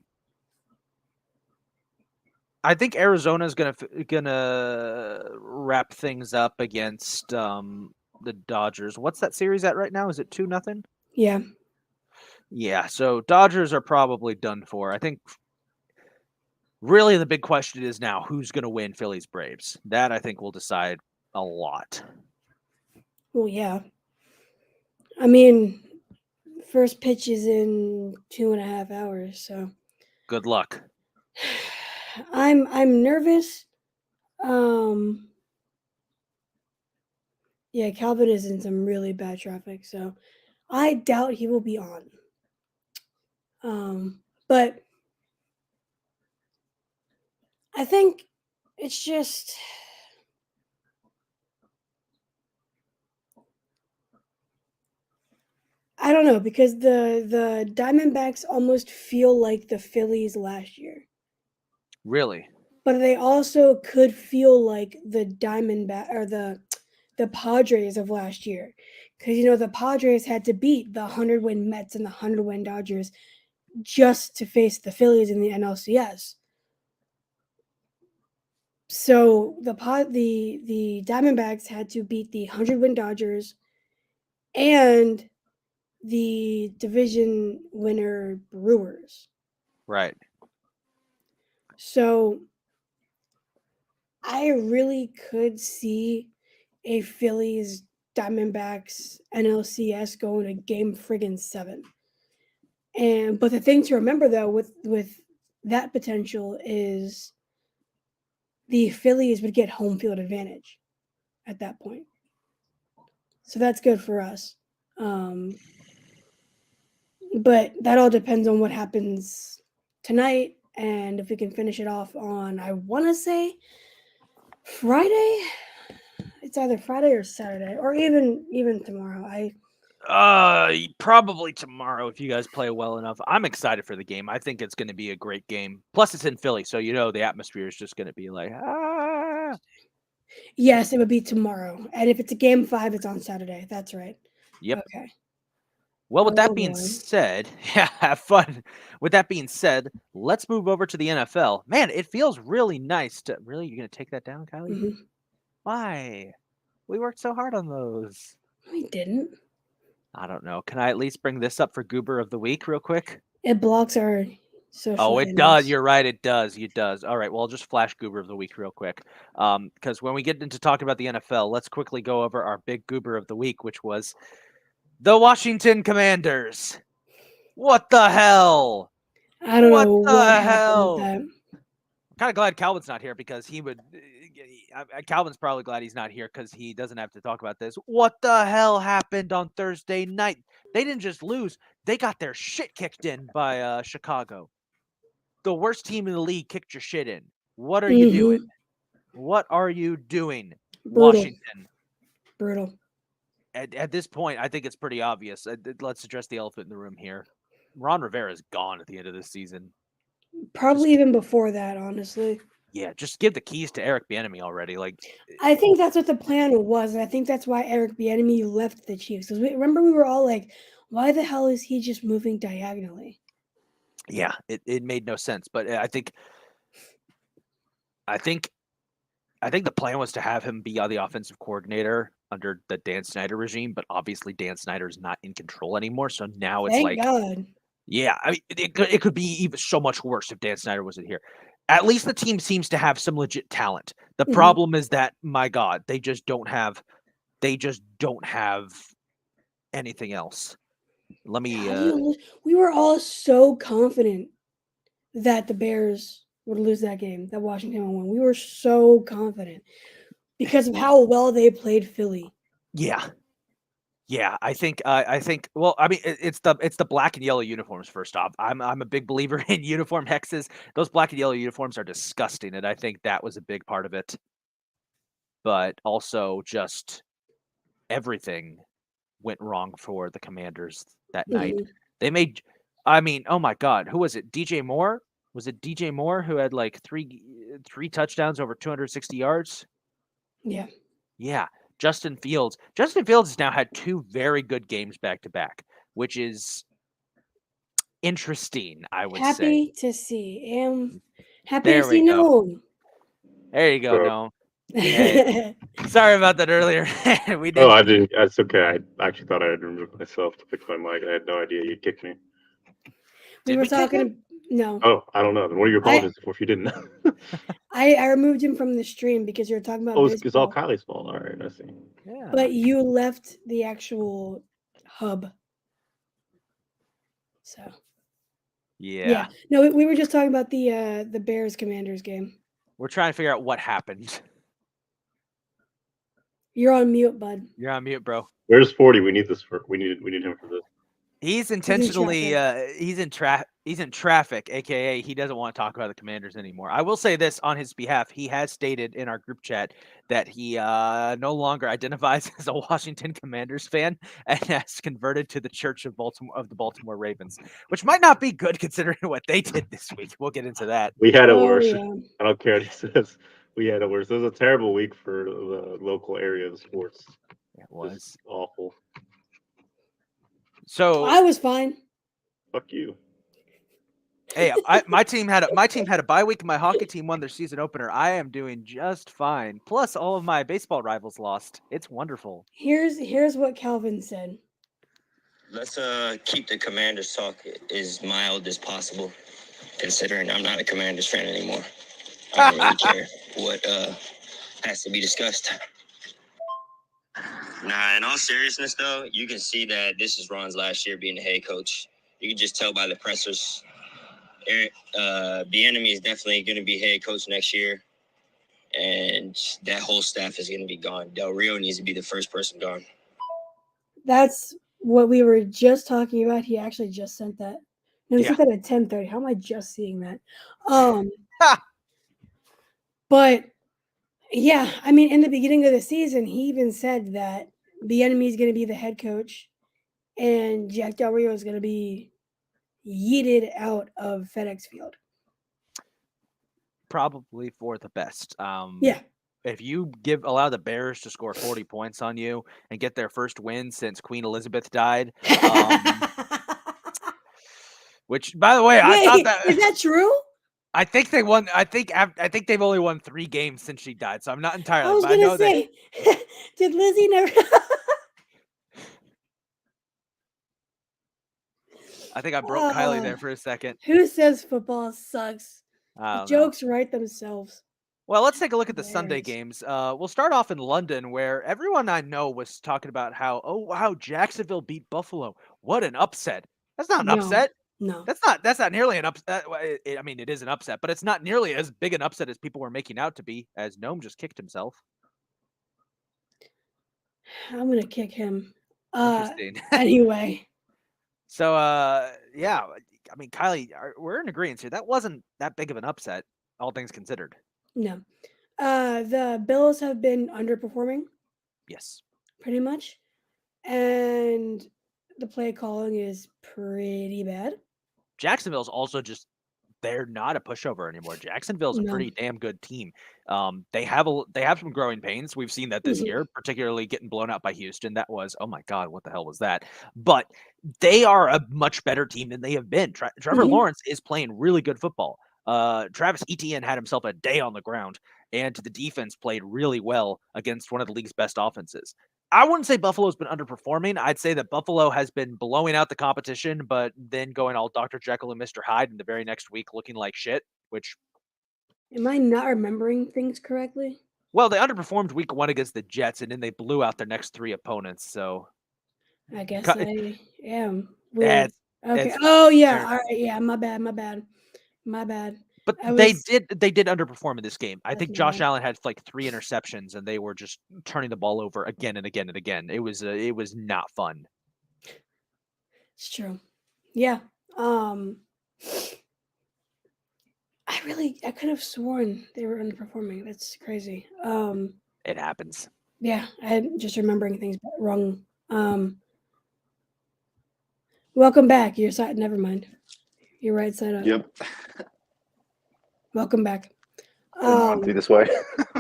[SPEAKER 1] I think Arizona's gonna wrap things up against the Dodgers. What's that series at right now? Is it 2-0?
[SPEAKER 2] Yeah.
[SPEAKER 1] Yeah, so Dodgers are probably done for. I think really the big question is now who's gonna win Phillies Braves. That I think will decide a lot.
[SPEAKER 2] Well, yeah. I mean, first pitch is in 2.5 hours, so
[SPEAKER 1] Good luck.
[SPEAKER 2] I'm nervous. Um, yeah, Calvin is in some really bad traffic, so I doubt he will be on. But I think it's just I don't know because the Diamondbacks almost feel like the Phillies last year,
[SPEAKER 1] Really?
[SPEAKER 2] but they also could feel like the Diamondback or the Padres of last year, because the Padres had to beat the 100-win Mets and the 100-win Dodgers just to face the Phillies in the NLCS. So the Diamondbacks had to beat the 100-win Dodgers and the division winner Brewers.
[SPEAKER 1] Right.
[SPEAKER 2] So I really could see a Phillies Diamondbacks NLCS going to game friggin' 7. And but the thing to remember though with that potential is the Phillies would get home field advantage at that point. So that's good for us. Um, but that all depends on what happens tonight and if we can finish it off on I want to say Friday. It's either Friday or Saturday or even tomorrow. I
[SPEAKER 1] Probably tomorrow if you guys play well enough. I'm excited for the game. I think it's going to be a great game. Plus, it's in Philly, so the atmosphere is just going to be like ah.
[SPEAKER 2] Yes, it would be tomorrow. And if it's a game 5, it's on Saturday. That's right.
[SPEAKER 1] Yep.
[SPEAKER 2] Okay.
[SPEAKER 1] Well, with that
[SPEAKER 2] Oh
[SPEAKER 1] being
[SPEAKER 2] boy.
[SPEAKER 1] said, yeah, have fun. With that being said, let's move over to the NFL. Man, it feels really nice to really. You're going to take that down, Kylie?
[SPEAKER 2] Hmm.
[SPEAKER 1] Why? We worked so hard on those.
[SPEAKER 2] We didn't.
[SPEAKER 1] I don't know. Can I at least bring this up for Goober of the Week real quick?
[SPEAKER 2] It blocks our social.
[SPEAKER 1] Oh, it does. You're right. It does. It does. All right. Well, I'll just flash goober of the week real quick. Because when we get into talking about the NFL, let's quickly go over our big goober of the week, which was the Washington Commanders. What the hell?
[SPEAKER 2] I don't know
[SPEAKER 1] What
[SPEAKER 2] what
[SPEAKER 1] the
[SPEAKER 2] happened with
[SPEAKER 1] hell?
[SPEAKER 2] that.
[SPEAKER 1] I'm kind of glad Calvin's not here because he would. Calvin's probably glad he's not here because he doesn't have to talk about this. What the hell happened on Thursday night? They didn't just lose; they got their shit kicked in by Chicago. The worst team in the league kicked your shit in. What are you doing? What are you doing,
[SPEAKER 2] Brutal.
[SPEAKER 1] Washington?
[SPEAKER 2] Brutal.
[SPEAKER 1] At this point, I think it's pretty obvious. Let's address the elephant in the room here. Ron Rivera is gone at the end of this season.
[SPEAKER 2] Probably even before that, honestly.
[SPEAKER 1] Yeah, just give the keys to Eric Bieniemy already. Like,
[SPEAKER 2] I think that's what the plan was. I think that's why Eric Bieniemy left the Chiefs. Because remember, we were all like, "Why the hell is he just moving diagonally?"
[SPEAKER 1] yeah, it made no sense. But I think the plan was to have him be the offensive coordinator under the Dan Snyder regime. But obviously, Dan Snyder is not in control anymore. So now it's
[SPEAKER 2] Thank
[SPEAKER 1] like,
[SPEAKER 2] God.
[SPEAKER 1] yeah, I mean, it could be even so much worse if Dan Snyder wasn't here. At least the team seems to have some legit talent. The problem is that, my God, they just don't have anything else. Let me.
[SPEAKER 2] We were all so confident that the Bears would lose that game, that Washington would win. We were so confident because of how well they played Philly.
[SPEAKER 1] Yeah. I think. Well, I mean, it's the black and yellow uniforms. First off, I'm a big believer in uniform hexes. Those black and yellow uniforms are disgusting, and I think that was a big part of it. But also, just everything went wrong for the Commanders that night. They made. I mean, oh my God, who was it? DJ Moore? Was it DJ Moore who had like three touchdowns over 260 yards?
[SPEAKER 2] Yeah.
[SPEAKER 1] Yeah. Justin Fields has now had 2 very good games back to back, which is interesting, I would say.
[SPEAKER 2] Happy to see. Happy
[SPEAKER 1] There
[SPEAKER 2] to
[SPEAKER 1] we
[SPEAKER 2] see
[SPEAKER 1] go.
[SPEAKER 2] Noam.
[SPEAKER 1] There you go, Noam. Hey, sorry about that earlier. We did.
[SPEAKER 3] Oh, I didn't. That's okay. I actually thought I had removed myself to fix my mic. I had no idea you kicked me.
[SPEAKER 2] We were talking. No.
[SPEAKER 3] Oh, I don't know. Then what are you apologizing for if you didn't know?
[SPEAKER 2] I removed him from the stream because you were talking about
[SPEAKER 3] it's all Kylie's fault. All right, I see.
[SPEAKER 1] Yeah.
[SPEAKER 2] But you left the actual hub. So.
[SPEAKER 1] Yeah.
[SPEAKER 2] No, we were just talking about the Bears Commanders game.
[SPEAKER 1] We're trying to figure out what happened.
[SPEAKER 2] You're on mute, bud.
[SPEAKER 1] You're on mute, bro.
[SPEAKER 3] Where's 40? We need this for. We need him for this.
[SPEAKER 1] He's intentionally he's in traffic, aka he doesn't want to talk about the Commanders anymore. I will say this on his behalf: he has stated in our group chat that he no longer identifies as a Washington Commanders fan and has converted to the Church of the Baltimore Ravens, which might not be good considering what they did this week. We'll get into that.
[SPEAKER 3] We had it worse.
[SPEAKER 2] Yeah.
[SPEAKER 3] I don't care what he says. We had it worse. It was a terrible week for the local area of sports.
[SPEAKER 1] It was
[SPEAKER 3] awful.
[SPEAKER 1] So
[SPEAKER 2] I was fine.
[SPEAKER 3] Fuck you.
[SPEAKER 1] Hey, my team had a bye week. My hockey team won their season opener. I am doing just fine. Plus, all of my baseball rivals lost. It's wonderful.
[SPEAKER 2] Here's what Calvin said.
[SPEAKER 4] Let's keep the Commanders talk as mild as possible, considering I'm not a Commanders fan anymore. I don't really care what has to be discussed. Nah, in all seriousness, though, you can see that this is Ron's last year being the head coach. You can just tell by the pressers. Bieniemy is definitely going to be head coach next year, and that whole staff is going to be gone. Del Rio needs to be the first person gone.
[SPEAKER 2] That's what we were just talking about. He actually just sent that. No, he sent that at 10:30. How am I just seeing that? But yeah, I mean, in the beginning of the season, he even said that Bieniemy is going to be the head coach, and Jack Del Rio is going to be yeeted out of FedEx Field.
[SPEAKER 1] Probably for the best.
[SPEAKER 2] Yeah.
[SPEAKER 1] If you allow the Bears to score 40 points on you and get their first win since Queen Elizabeth died, which, by the way, I thought that
[SPEAKER 2] is that true?
[SPEAKER 1] I think they won. I think they've only won 3 games since she died, so I'm not entirely.
[SPEAKER 2] I was going to say, did Lizzie never?
[SPEAKER 1] I think I broke Kylie there for a second.
[SPEAKER 2] Who says football sucks?
[SPEAKER 1] I
[SPEAKER 2] The
[SPEAKER 1] don't know.
[SPEAKER 2] jokes write themselves.
[SPEAKER 1] Well, let's take a look at the Sunday
[SPEAKER 2] Hilarious.
[SPEAKER 1] games. We'll start off in London, where everyone I know was talking about how, oh wow, Jacksonville beat Buffalo. What an upset! That's not an
[SPEAKER 2] No,
[SPEAKER 1] upset.
[SPEAKER 2] no.
[SPEAKER 1] That's not nearly an upset. I mean, it is an upset, but it's not nearly as big an upset as people were making out to be. As Gnome just kicked himself.
[SPEAKER 2] I'm gonna kick him.
[SPEAKER 1] Interesting.
[SPEAKER 2] Anyway,
[SPEAKER 1] So, yeah, I mean, Kylie, we're in agreement here. That wasn't that big of an upset, all things considered.
[SPEAKER 2] no. The Bills have been underperforming
[SPEAKER 1] Yes.
[SPEAKER 2] pretty much, and the play calling is pretty bad.
[SPEAKER 1] Jacksonville's also just they're not a pushover anymore. Jacksonville's a
[SPEAKER 2] No.
[SPEAKER 1] pretty damn good team. They have some growing pains. We've seen that this
[SPEAKER 2] Mhm.
[SPEAKER 1] year, particularly getting blown out by Houston. That was, oh my God, what the hell was that? But they are a much better team than they have been. Trevor
[SPEAKER 2] Mhm.
[SPEAKER 1] Lawrence is playing really good football. Travis Etienne had himself a day on the ground, and the defense played really well against one of the league's best offenses. I wouldn't say Buffalo's been underperforming. I'd say that Buffalo has been blowing out the competition, but then going all Dr. Jekyll and Mr. Hyde in the very next week looking like shit, which,
[SPEAKER 2] Am I not remembering things correctly?
[SPEAKER 1] well, they underperformed week 1 against the Jets, and then they blew out their next 3 opponents, so
[SPEAKER 2] I guess
[SPEAKER 1] cut
[SPEAKER 2] I am weird.
[SPEAKER 1] it's
[SPEAKER 2] Okay.
[SPEAKER 1] it's
[SPEAKER 2] Oh yeah.
[SPEAKER 1] fair.
[SPEAKER 2] All right. Yeah. My bad. My bad. My bad.
[SPEAKER 1] But
[SPEAKER 2] I
[SPEAKER 1] they
[SPEAKER 2] was.
[SPEAKER 1] did underperform in this game. I
[SPEAKER 2] That's
[SPEAKER 1] think
[SPEAKER 2] my
[SPEAKER 1] Josh
[SPEAKER 2] bad.
[SPEAKER 1] Allen had like 3 interceptions, and they were just turning the ball over again and again and again. It was not fun.
[SPEAKER 2] It's true. Yeah. I could have sworn they were underperforming. That's crazy.
[SPEAKER 1] It happens.
[SPEAKER 2] Yeah, I'm just remembering things wrong. Welcome back. Your side. Never mind. You're right side up.
[SPEAKER 3] Yep.
[SPEAKER 2] Welcome back.
[SPEAKER 3] I didn't want it to be this way.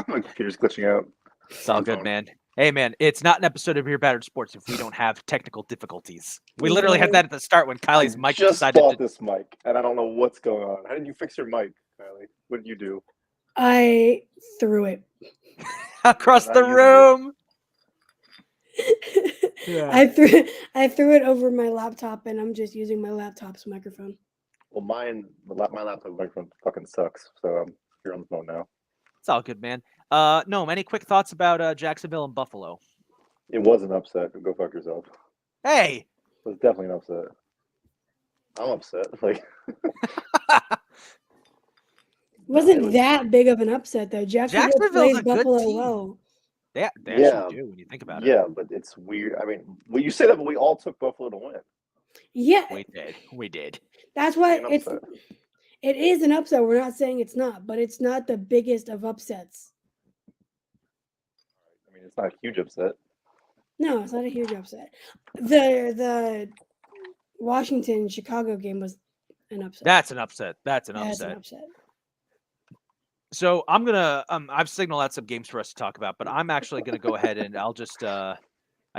[SPEAKER 3] My computer's glitching out.
[SPEAKER 1] It's all good, man. Hey, man, it's not an episode of Beer Battered Sports if we don't have technical difficulties. We literally had that at the start when Kylie's
[SPEAKER 3] I
[SPEAKER 1] mic
[SPEAKER 3] just
[SPEAKER 1] decided
[SPEAKER 3] bought
[SPEAKER 1] to
[SPEAKER 3] this mic, and I don't know what's going on. How did you fix your mic, Kylie? What did you do?
[SPEAKER 2] I threw it.
[SPEAKER 1] across
[SPEAKER 3] How
[SPEAKER 1] the
[SPEAKER 3] you gonna do
[SPEAKER 1] room. Yeah.
[SPEAKER 2] I threw it over my laptop, and I'm just using my laptop's microphone.
[SPEAKER 3] Well, my laptop microphone fucking sucks, so I'm here on the phone now.
[SPEAKER 1] It's all good, man. No, any quick thoughts about Jacksonville and Buffalo?
[SPEAKER 3] It was an upset. Go fuck yourself.
[SPEAKER 1] Hey,
[SPEAKER 3] It was definitely an upset. I'm upset. Like,
[SPEAKER 2] Wasn't
[SPEAKER 3] it was-
[SPEAKER 2] that big of an upset though? Jacksonville
[SPEAKER 1] Jacksonville's
[SPEAKER 2] plays
[SPEAKER 1] a good
[SPEAKER 2] Buffalo
[SPEAKER 1] team.
[SPEAKER 2] well.
[SPEAKER 1] they
[SPEAKER 3] Yeah.
[SPEAKER 1] actually do when you think about it.
[SPEAKER 3] yeah, but it's weird. I mean, well, you say that, but we all took Buffalo to win.
[SPEAKER 2] Yeah,
[SPEAKER 1] We did.
[SPEAKER 2] that's why
[SPEAKER 3] An
[SPEAKER 2] it's.
[SPEAKER 3] upset.
[SPEAKER 2] It is an upset. We're not saying it's not, but it's not the biggest of upsets.
[SPEAKER 3] I mean, it's not a huge upset.
[SPEAKER 2] No, it's not a huge upset. The Washington Chicago game was an upset.
[SPEAKER 1] That's an upset. That's an
[SPEAKER 2] That's an
[SPEAKER 1] upset.
[SPEAKER 2] upset.
[SPEAKER 1] So I'm gonna I've signaled out some games for us to talk about, but I'm actually gonna go ahead and I'll just I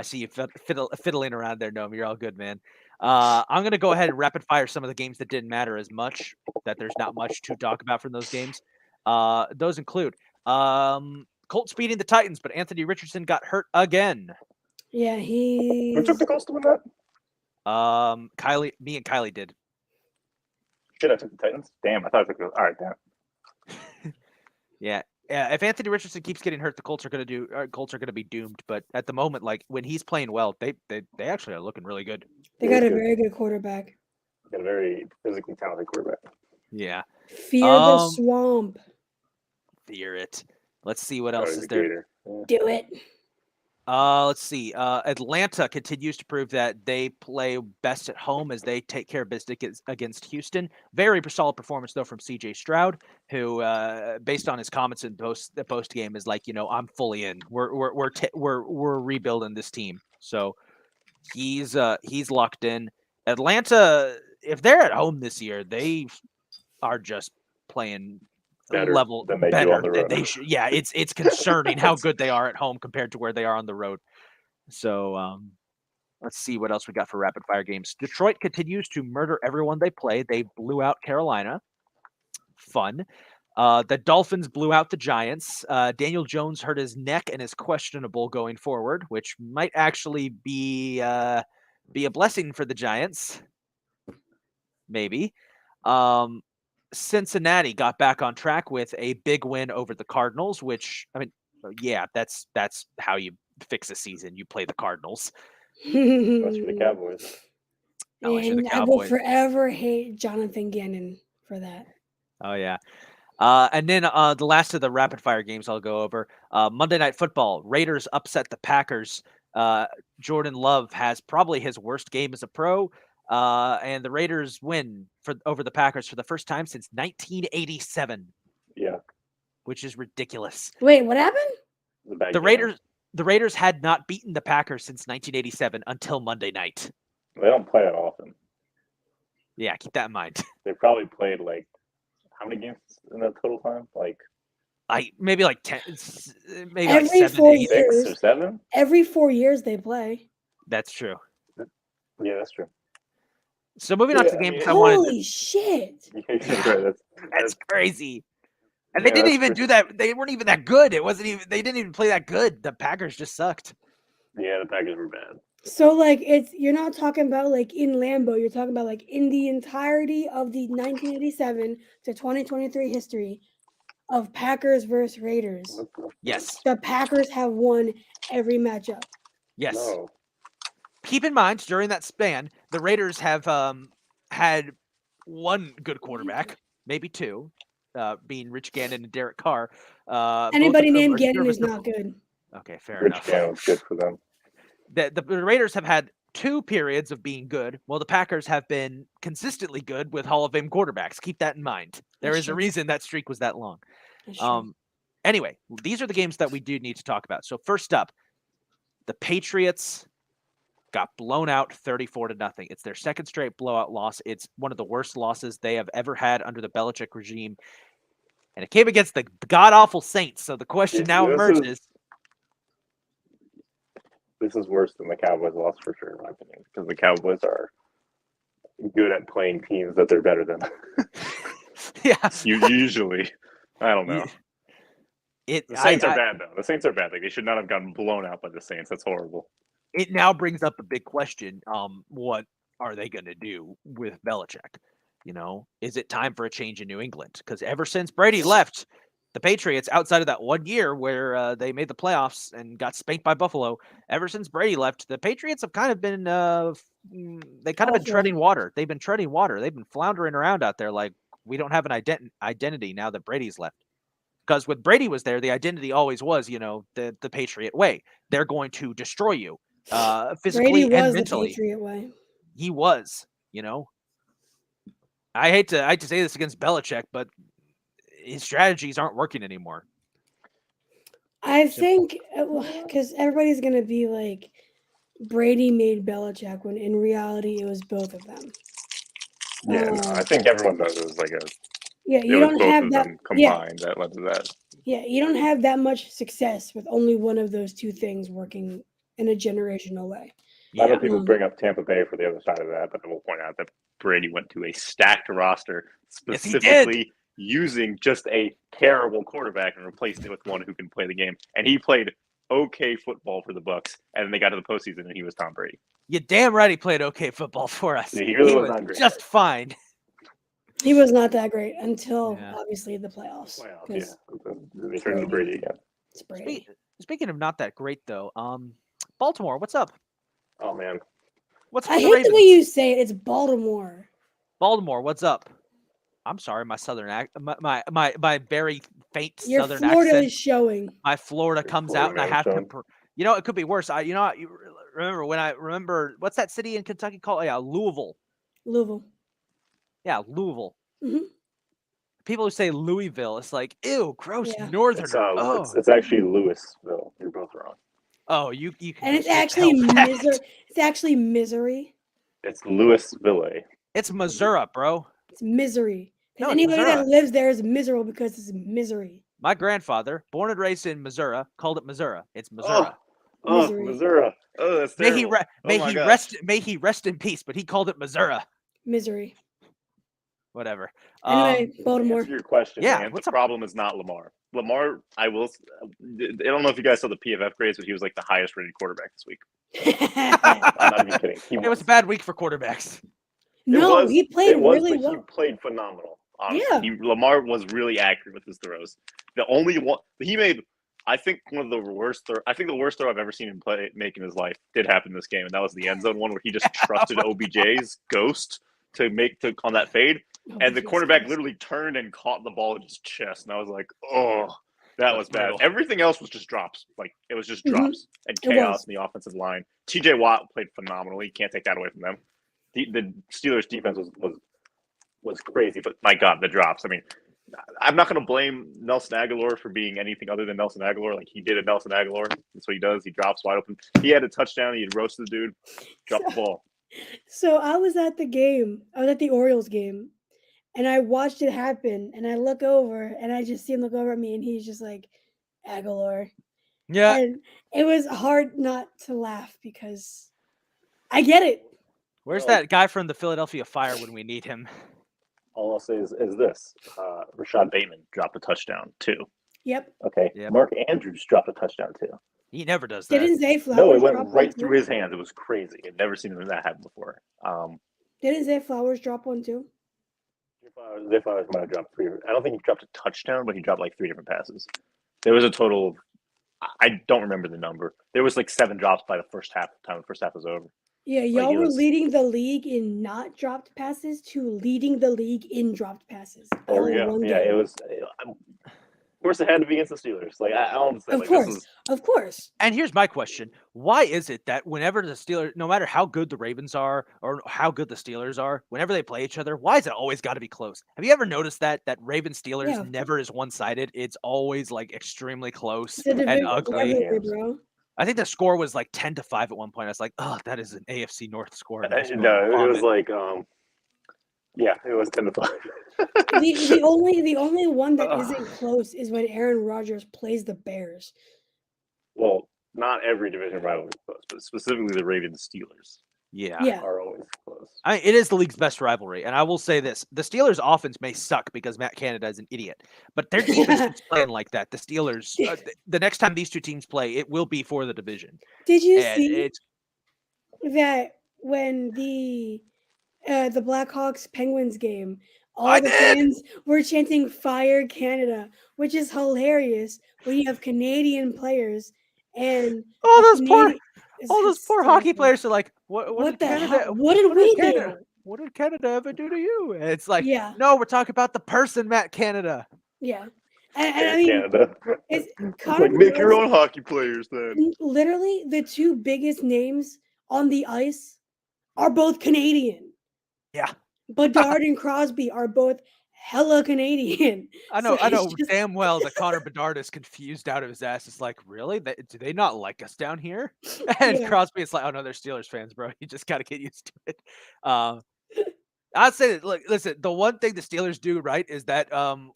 [SPEAKER 1] see you fiddling around there, Noam. You're all good, man. I'm gonna go ahead and rapid fire some of the games that didn't matter as much. That there's not much to talk about from those games. Those include Colts beating the Titans, but Anthony Richardson got hurt again.
[SPEAKER 2] Yeah,
[SPEAKER 3] Who took
[SPEAKER 2] he's
[SPEAKER 3] the Colts to win that?
[SPEAKER 1] Me and Kylie did.
[SPEAKER 3] Shit, I took the Titans. Damn, I thought I took the. All right, damn.
[SPEAKER 1] Yeah. If Anthony Richardson keeps getting hurt, the Colts are gonna be doomed. But at the moment, like when he's playing well, they actually are looking really good.
[SPEAKER 2] they
[SPEAKER 3] Yeah,
[SPEAKER 2] got a
[SPEAKER 3] good.
[SPEAKER 2] very good quarterback.
[SPEAKER 3] Got a very physically talented quarterback.
[SPEAKER 1] Yeah.
[SPEAKER 2] Fear the
[SPEAKER 1] Um,
[SPEAKER 2] swamp.
[SPEAKER 1] Fear it. Let's see what
[SPEAKER 3] Oh,
[SPEAKER 1] else
[SPEAKER 3] he's
[SPEAKER 1] is
[SPEAKER 3] a
[SPEAKER 1] there.
[SPEAKER 3] gator. Yeah.
[SPEAKER 2] Do it.
[SPEAKER 1] Let's see. Atlanta continues to prove that they play best at home as they take care of business against Houston. Very solid performance though from C.J. Stroud, who, based on his comments in the post game, is like, I'm fully in. We're rebuilding this team. So he's locked in. Atlanta, if they're at home this year, they are just playing
[SPEAKER 3] Better
[SPEAKER 1] level
[SPEAKER 3] than they do
[SPEAKER 1] better
[SPEAKER 3] on the
[SPEAKER 1] than
[SPEAKER 3] road.
[SPEAKER 1] they should. Yeah, it's concerning how good they are at home compared to where they are on the road. So let's see what else we got for rapid fire games. Detroit continues to murder everyone they play. They blew out Carolina. Fun. The Dolphins blew out the Giants. Daniel Jones hurt his neck and is questionable going forward, which might actually be a blessing for the Giants. maybe. Cincinnati got back on track with a big win over the Cardinals, which, I mean, yeah, that's how you fix a season. You play the Cardinals.
[SPEAKER 3] Unless you're the Cowboys.
[SPEAKER 1] Unless you're the
[SPEAKER 2] And I will
[SPEAKER 1] Cowboys.
[SPEAKER 2] forever hate Jonathan Gannon for that.
[SPEAKER 1] Oh, yeah. And then the last of the rapid fire games I'll go over. Monday Night Football. Raiders upset the Packers. Jordan Love has probably his worst game as a pro. And the Raiders win over the Packers for the first time since 1987.
[SPEAKER 3] Yeah.
[SPEAKER 1] Which is ridiculous.
[SPEAKER 2] Wait, what happened?
[SPEAKER 1] The Raiders had not beaten the Packers since 1987 until Monday night.
[SPEAKER 3] They don't play that often.
[SPEAKER 1] Yeah, keep that in mind.
[SPEAKER 3] They probably played like how many games in that total time? Like
[SPEAKER 1] maybe like 10, maybe
[SPEAKER 2] Every
[SPEAKER 1] like 7,
[SPEAKER 2] 4
[SPEAKER 1] 8.
[SPEAKER 3] 6
[SPEAKER 2] years.
[SPEAKER 3] or 7.
[SPEAKER 2] Every 4 years they play.
[SPEAKER 1] That's true.
[SPEAKER 3] Yeah, that's true.
[SPEAKER 1] So moving on to the
[SPEAKER 3] Yeah, I
[SPEAKER 1] games
[SPEAKER 3] mean,
[SPEAKER 1] I wanted.
[SPEAKER 2] Holy shit!
[SPEAKER 1] That's crazy. And they didn't even do that. They weren't even that good. It wasn't even. They didn't even play that good. The Packers just sucked.
[SPEAKER 3] Yeah, the Packers were bad.
[SPEAKER 2] So like you're not talking about like in Lambeau, you're talking about like in the entirety of the 1987 to 2023 history of Packers versus Raiders.
[SPEAKER 1] Yes.
[SPEAKER 2] The Packers have won every matchup.
[SPEAKER 1] Yes.
[SPEAKER 3] No.
[SPEAKER 1] Keep in mind, during that span, the Raiders have had one good quarterback, maybe two, being Rich Gannon and Derek Carr.
[SPEAKER 2] Anybody named Gannon is not good.
[SPEAKER 1] Okay, fair
[SPEAKER 3] Rich
[SPEAKER 1] enough.
[SPEAKER 3] Gannon was good for them.
[SPEAKER 1] The Raiders have had 2 periods of being good, while the Packers have been consistently good with Hall of Fame quarterbacks. Keep that in mind. There
[SPEAKER 2] That's
[SPEAKER 1] is a
[SPEAKER 2] true.
[SPEAKER 1] reason that streak was that long.
[SPEAKER 2] That's true.
[SPEAKER 1] Anyway, these are the games that we do need to talk about. So first up, the Patriots got blown out 34-0. It's their second straight blowout loss. It's one of the worst losses they have ever had under the Belichick regime. And it came against the god-awful Saints. So the question now emerges.
[SPEAKER 3] This is worse than the Cowboys loss for sure, in my opinion, because the Cowboys are good at playing teams that they're better than.
[SPEAKER 1] Yeah.
[SPEAKER 3] Usually. I don't know. The Saints are bad, though. The Saints are bad. Like, they should not have gotten blown out by the Saints. That's horrible.
[SPEAKER 1] It now brings up a big question. What are they going to do with Belichick? You know, is it time for a change in New England? Because ever since Brady left the Patriots, outside of that 1 year where they made the playoffs and got spanked by Buffalo, ever since Brady left, the Patriots have kind of been been treading water. They've been treading water. They've been floundering around out there like we don't have an identity now that Brady's left. Because when Brady was there, the identity always was, the Patriot way. They're going to destroy you physically
[SPEAKER 2] Brady was
[SPEAKER 1] and mentally.
[SPEAKER 2] the Patriot way.
[SPEAKER 1] He was, I hate to say this against Belichick, but his strategies aren't working anymore.
[SPEAKER 2] I think because everybody's gonna be like, Brady made Belichick, when in reality it was both of them.
[SPEAKER 3] Yeah, no, I think everyone knows it was like
[SPEAKER 2] you don't have that
[SPEAKER 3] combined that led to that.
[SPEAKER 2] Yeah, you don't have that much success with only one of those two things working in a generational way.
[SPEAKER 3] I know people bring up Tampa Bay for the other side of that, but I will point out that Brady went to a stacked roster specifically using just a terrible quarterback and replaced it with one who can play the game. And he played okay football for the Bucs, and then they got to the postseason, and he was Tom Brady.
[SPEAKER 1] You're damn right he played okay football for us.
[SPEAKER 3] Yeah, he really was
[SPEAKER 1] was
[SPEAKER 3] not great.
[SPEAKER 1] just fine.
[SPEAKER 2] He was not that great until obviously the playoffs.
[SPEAKER 3] Yeah. They turned into Brady again.
[SPEAKER 2] It's Brady.
[SPEAKER 1] Speaking of not that great though, Baltimore, what's up?
[SPEAKER 3] Oh man,
[SPEAKER 2] I hate the way you say it. It's Baltimore.
[SPEAKER 1] Baltimore, what's up? I'm sorry, my southern my very faint
[SPEAKER 2] Your
[SPEAKER 1] southern
[SPEAKER 2] Florida
[SPEAKER 1] accent.
[SPEAKER 2] is showing.
[SPEAKER 1] My Florida comes out, and I have to. It could be worse. You remember what's that city in Kentucky called? Yeah, Louisville.
[SPEAKER 2] Louisville.
[SPEAKER 1] Yeah, Louisville.
[SPEAKER 2] Mm-hmm.
[SPEAKER 1] People who say Louisville, it's like, ew, gross,
[SPEAKER 2] Yeah.
[SPEAKER 1] northerner.
[SPEAKER 3] It's actually Louisville. You're both wrong.
[SPEAKER 1] Oh, you
[SPEAKER 2] And it's actually misery. It's actually misery.
[SPEAKER 3] It's Louisville.
[SPEAKER 1] It's Missouri, bro.
[SPEAKER 2] It's misery.
[SPEAKER 1] No,
[SPEAKER 2] And anybody
[SPEAKER 1] Missouri.
[SPEAKER 2] that lives there is miserable because it's misery.
[SPEAKER 1] My grandfather, born and raised in Missouri, called it Missouri. It's Missouri.
[SPEAKER 3] Missouri. Oh, that's terrible.
[SPEAKER 1] May he rest in peace, but he called it Missouri.
[SPEAKER 2] Misery.
[SPEAKER 1] Whatever.
[SPEAKER 2] Anyway,
[SPEAKER 3] To
[SPEAKER 2] Baltimore.
[SPEAKER 3] answer your question,
[SPEAKER 1] Yeah,
[SPEAKER 3] man,
[SPEAKER 1] what's
[SPEAKER 3] the problem is not Lamar. Lamar, I don't know if you guys saw the PFF grades, but he was like the highest rated quarterback this week. I'm not even kidding.
[SPEAKER 1] It was a bad week for quarterbacks.
[SPEAKER 2] No, he played really
[SPEAKER 3] but
[SPEAKER 2] well.
[SPEAKER 3] he played phenomenal. Honestly,
[SPEAKER 2] Yeah.
[SPEAKER 3] Lamar was really accurate with his throws. The only one he made, I think one of the worst throw. I think the worst throw I've ever seen him make in his life did happen in this game, and that was the end zone one where he just trusted OBJ's ghost to on that fade, and the cornerback literally turned and caught the ball in his chest, and I was like, oh, that was bad.
[SPEAKER 1] brutal.
[SPEAKER 3] Everything else was just drops. Like it was just drops and chaos in the offensive line. TJ Watt played phenomenally. You can't take that away from them. The Steelers defense was crazy, but my God, the drops. I mean, I'm not going to blame Nelson Aguilar for being anything other than Nelson Aguilar. Like he did a Nelson Aguilar. That's what he does. He drops wide open. He had a touchdown. He had roasted the dude. Dropped the ball.
[SPEAKER 2] So I was at the game. I was at the Orioles game, and I watched it happen. And I look over, and I just see him look over at me, and he's just like, Aguilar.
[SPEAKER 1] Yeah.
[SPEAKER 2] And it was hard not to laugh because I get it.
[SPEAKER 1] Where's that guy from the Philadelphia Fire when we need him?
[SPEAKER 3] All I'll say is this: Rashad Bateman dropped a touchdown too.
[SPEAKER 2] Yep.
[SPEAKER 3] Okay.
[SPEAKER 1] Yep.
[SPEAKER 3] Mark Andrews dropped a touchdown too.
[SPEAKER 1] He never does that.
[SPEAKER 2] Didn't Zay Flowers
[SPEAKER 3] No, it went
[SPEAKER 2] drop
[SPEAKER 3] right
[SPEAKER 2] one
[SPEAKER 3] through
[SPEAKER 2] too?
[SPEAKER 3] his hands. It was crazy. I'd never seen that happen before.
[SPEAKER 2] Didn't Zay Flowers drop one too?
[SPEAKER 3] Zay Flowers might have dropped 3. I don't think he dropped a touchdown, but he dropped like 3 different passes. There was a total of, I don't remember the number. There was like 7 drops by the first half. Time the first half was over.
[SPEAKER 2] Yeah, y'all were leading the league in not dropped passes to leading the league in dropped passes.
[SPEAKER 3] There we go. Yeah, it was. Of course, it had to be against the Steelers. Like I don't say,
[SPEAKER 2] Of
[SPEAKER 3] like,
[SPEAKER 2] course,
[SPEAKER 3] this is,
[SPEAKER 2] of course.
[SPEAKER 1] And here's my question. Why is it that whenever the Steelers, no matter how good the Ravens are or how good the Steelers are, whenever they play each other, why is it always got to be close? Have you ever noticed that Ravens Steelers
[SPEAKER 2] Yeah.
[SPEAKER 1] never is one-sided? It's always like extremely close
[SPEAKER 2] It's a
[SPEAKER 1] and
[SPEAKER 2] division
[SPEAKER 1] ugly.
[SPEAKER 2] rivalry, bro.
[SPEAKER 1] I think the score was like 10-5 at one point. I was like, oh, that is an AFC North score.
[SPEAKER 3] no, it was like yeah, it was 10-5.
[SPEAKER 2] The only one that isn't close is when Aaron Rodgers plays the Bears.
[SPEAKER 3] Well, not every division rivalry is close, but specifically the Ravens Steelers
[SPEAKER 2] Yeah.
[SPEAKER 3] are always close.
[SPEAKER 1] It is the league's best rivalry. And I will say this. The Steelers' offense may suck because Matt Canada is an idiot. But their defense is playing like that. The Steelers, the next time these two teams play, it will be for the division.
[SPEAKER 2] Did you
[SPEAKER 1] And
[SPEAKER 2] see that when the Blackhawks Penguins game, all the fans were chanting "Fire Canada," which is hilarious when you have Canadian players and
[SPEAKER 1] all those poor
[SPEAKER 2] hysterical.
[SPEAKER 1] hockey players are like, what did
[SPEAKER 2] the
[SPEAKER 1] Canada?
[SPEAKER 2] hell? What did we
[SPEAKER 1] Canada,
[SPEAKER 2] do?
[SPEAKER 1] What did Canada ever do to you? And it's like,
[SPEAKER 2] Yeah.
[SPEAKER 1] no, we're talking about the person, Matt Canada.
[SPEAKER 2] Yeah, and I mean,
[SPEAKER 3] Canada.
[SPEAKER 2] it's
[SPEAKER 3] It's like make your own hockey players then.
[SPEAKER 2] Literally, the 2 biggest names on the ice are both Canadian.
[SPEAKER 1] Yeah.
[SPEAKER 2] Bedard and Crosby are both hella Canadian.
[SPEAKER 1] I know
[SPEAKER 2] just-
[SPEAKER 1] damn well that Connor Bedard is confused out of his ass. It's like, really? Do they not like us down here? And
[SPEAKER 2] Yeah.
[SPEAKER 1] Crosby is like, oh no, they're Steelers fans, bro. You just gotta get used to it. I'd say that, look, listen, the one thing the Steelers do right is that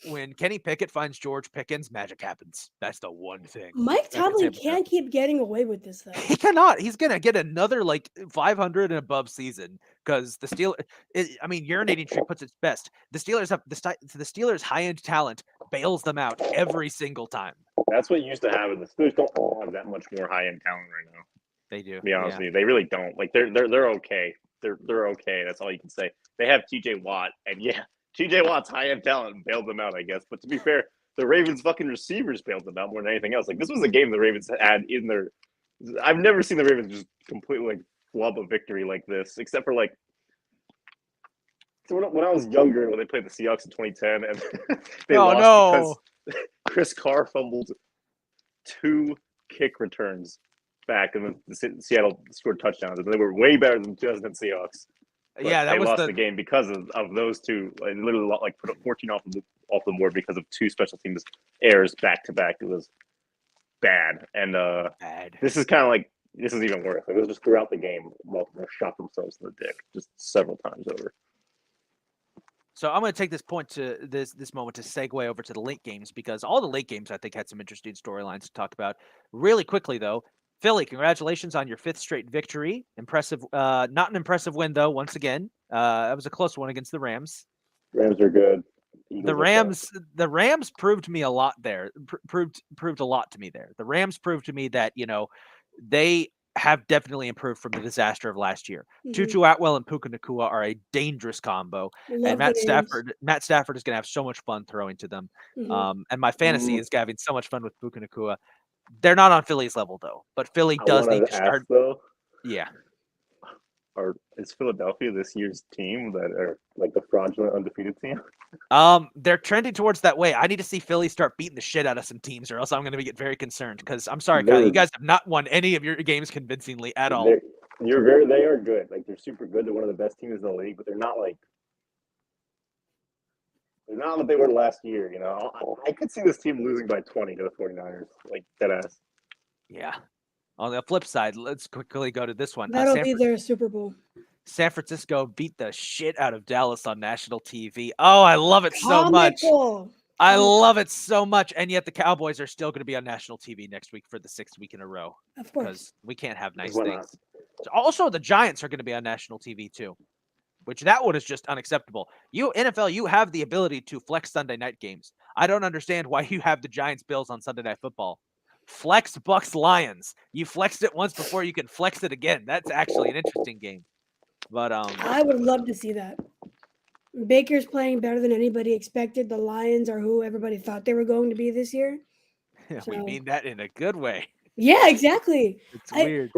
[SPEAKER 1] when Kenny Pickett finds George Pickens, magic happens. That's the one thing.
[SPEAKER 2] Mike Tomlin can't keep getting away with this though.
[SPEAKER 1] He cannot. He's gonna get another like 500 and above season because the urinating tree puts its best. The Steelers have the Steelers' high-end talent bails them out every single time.
[SPEAKER 3] That's what used to happen. The Steelers don't have that much more high-end talent right now.
[SPEAKER 1] They do.
[SPEAKER 3] To be honest with you, they really don't. Like they're okay. They're okay. That's all you can say. They have TJ Watt, and yeah, TJ Watt's high-end talent bailed them out, I guess. But to be fair, the Ravens' fucking receivers bailed them out more than anything else. Like this was a game the Ravens had in their. I've never seen the Ravens just completely like flub a victory like this, except for like. So when I was younger, when they played the Seahawks in 2010, and they lost because Chris Carr fumbled 2 kick returns back, and the Seattle scored touchdowns, and they were way better than the 2010 Seahawks. But
[SPEAKER 1] yeah,
[SPEAKER 3] they lost the game because of those 2. Like, literally, like put up 14 off the board because of 2 special teams errors back to back. It was bad, and
[SPEAKER 1] bad.
[SPEAKER 3] This is kind of like this is even worse. Like, it was just throughout the game, Baltimore shot themselves in the dick just several times over.
[SPEAKER 1] So I'm going to take this point to this moment to segue over to the late games because all the late games I think had some interesting storylines to talk about. Really quickly though, Philly, congratulations on your 5th straight victory. Impressive, not an impressive win though. Once again, that was a close one against the Rams.
[SPEAKER 3] Rams are good.
[SPEAKER 1] The Rams proved me a lot there. Proved a lot to me there. The Rams proved to me that they have definitely improved from the disaster of last year.
[SPEAKER 2] Mhm.
[SPEAKER 1] Tutu Atwell and Puka Nakua are a dangerous combo,
[SPEAKER 2] Love
[SPEAKER 1] and Matt
[SPEAKER 2] the names.
[SPEAKER 1] Stafford is going to have so much fun throwing to them.
[SPEAKER 2] Mhm.
[SPEAKER 1] And my fantasy is having so much fun with Puka Nakua. They're not on Philly's level though, but Philly
[SPEAKER 3] I
[SPEAKER 1] does need
[SPEAKER 3] wanted
[SPEAKER 1] to
[SPEAKER 3] to
[SPEAKER 1] start.
[SPEAKER 3] ask though,
[SPEAKER 1] Yeah,
[SPEAKER 3] is Philadelphia this year's team that are like the fraudulent undefeated team?
[SPEAKER 1] they're trending towards that way. I need to see Philly start beating the shit out of some teams, or else I'm going to get very concerned. Because I'm sorry, Kyle, you guys have not won any of your games convincingly at all.
[SPEAKER 3] They are good. Like they're super good. They're one of the best teams in the league, but they're not what they were last year. You know, I could see this team losing by 20 to the 49ers, like dead ass.
[SPEAKER 1] Yeah. On the flip side, let's quickly go to this one.
[SPEAKER 2] That'll be their Super Bowl.
[SPEAKER 1] San Francisco beat the shit out of Dallas on national TV. Oh, I love it so much. I love it so much. And yet the Cowboys are still going to be on national TV next week for the 6th week in a row.
[SPEAKER 2] Of course.
[SPEAKER 1] Because we can't have nice
[SPEAKER 3] Why
[SPEAKER 1] things. Also, the Giants are going to be on national TV too, which that one is just unacceptable. NFL, you have the ability to flex Sunday night games. I don't understand why you have the Giants Bills on Sunday Night Football. Flex Bucks Lions. You flexed it once before you can flex it again. That's actually an interesting game. But
[SPEAKER 2] I would love to see that. Baker's playing better than anybody expected. The Lions are who everybody thought they were going to be this year.
[SPEAKER 1] we mean that in a good way.
[SPEAKER 2] Yeah, exactly.
[SPEAKER 1] It's weird.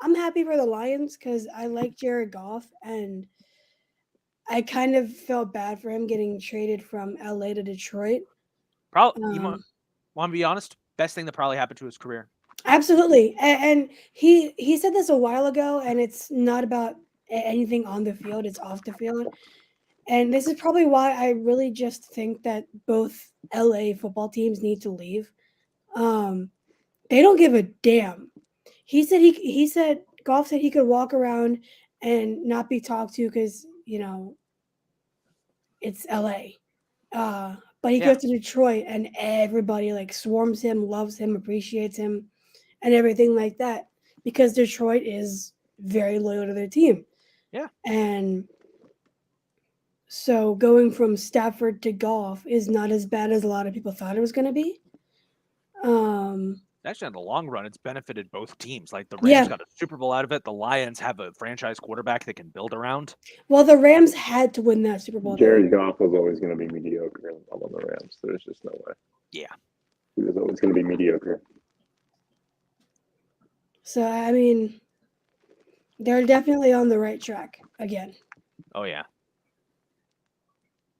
[SPEAKER 2] I'm happy for the Lions because I like Jared Goff, and I kind of felt bad for him getting traded from LA to Detroit.
[SPEAKER 1] Probably, you want to be honest? Best thing that probably happened to his career.
[SPEAKER 2] Absolutely. And he said this a while ago, and it's not about anything on the field, it's off the field. And this is probably why I really just think that both LA football teams need to leave. They don't give a damn. He said Goff said he could walk around and not be talked to because, it's LA. But he goes to Detroit and everybody like swarms him, loves him, appreciates him, and everything like that because Detroit is very loyal to their team.
[SPEAKER 1] Yeah.
[SPEAKER 2] And so going from Stafford to Goff is not as bad as a lot of people thought it was going to be.
[SPEAKER 1] Actually, in the long run, it's benefited both teams. Like the Rams got a Super Bowl out of it. The Lions have a franchise quarterback they can build around.
[SPEAKER 2] Well, the Rams had to win that Super Bowl.
[SPEAKER 3] Jared Goff was always going to be mediocre on the Rams. There's just no way.
[SPEAKER 1] Yeah.
[SPEAKER 3] He was always going to be mediocre.
[SPEAKER 2] So, I mean, they're definitely on the right track again.
[SPEAKER 1] Oh, yeah.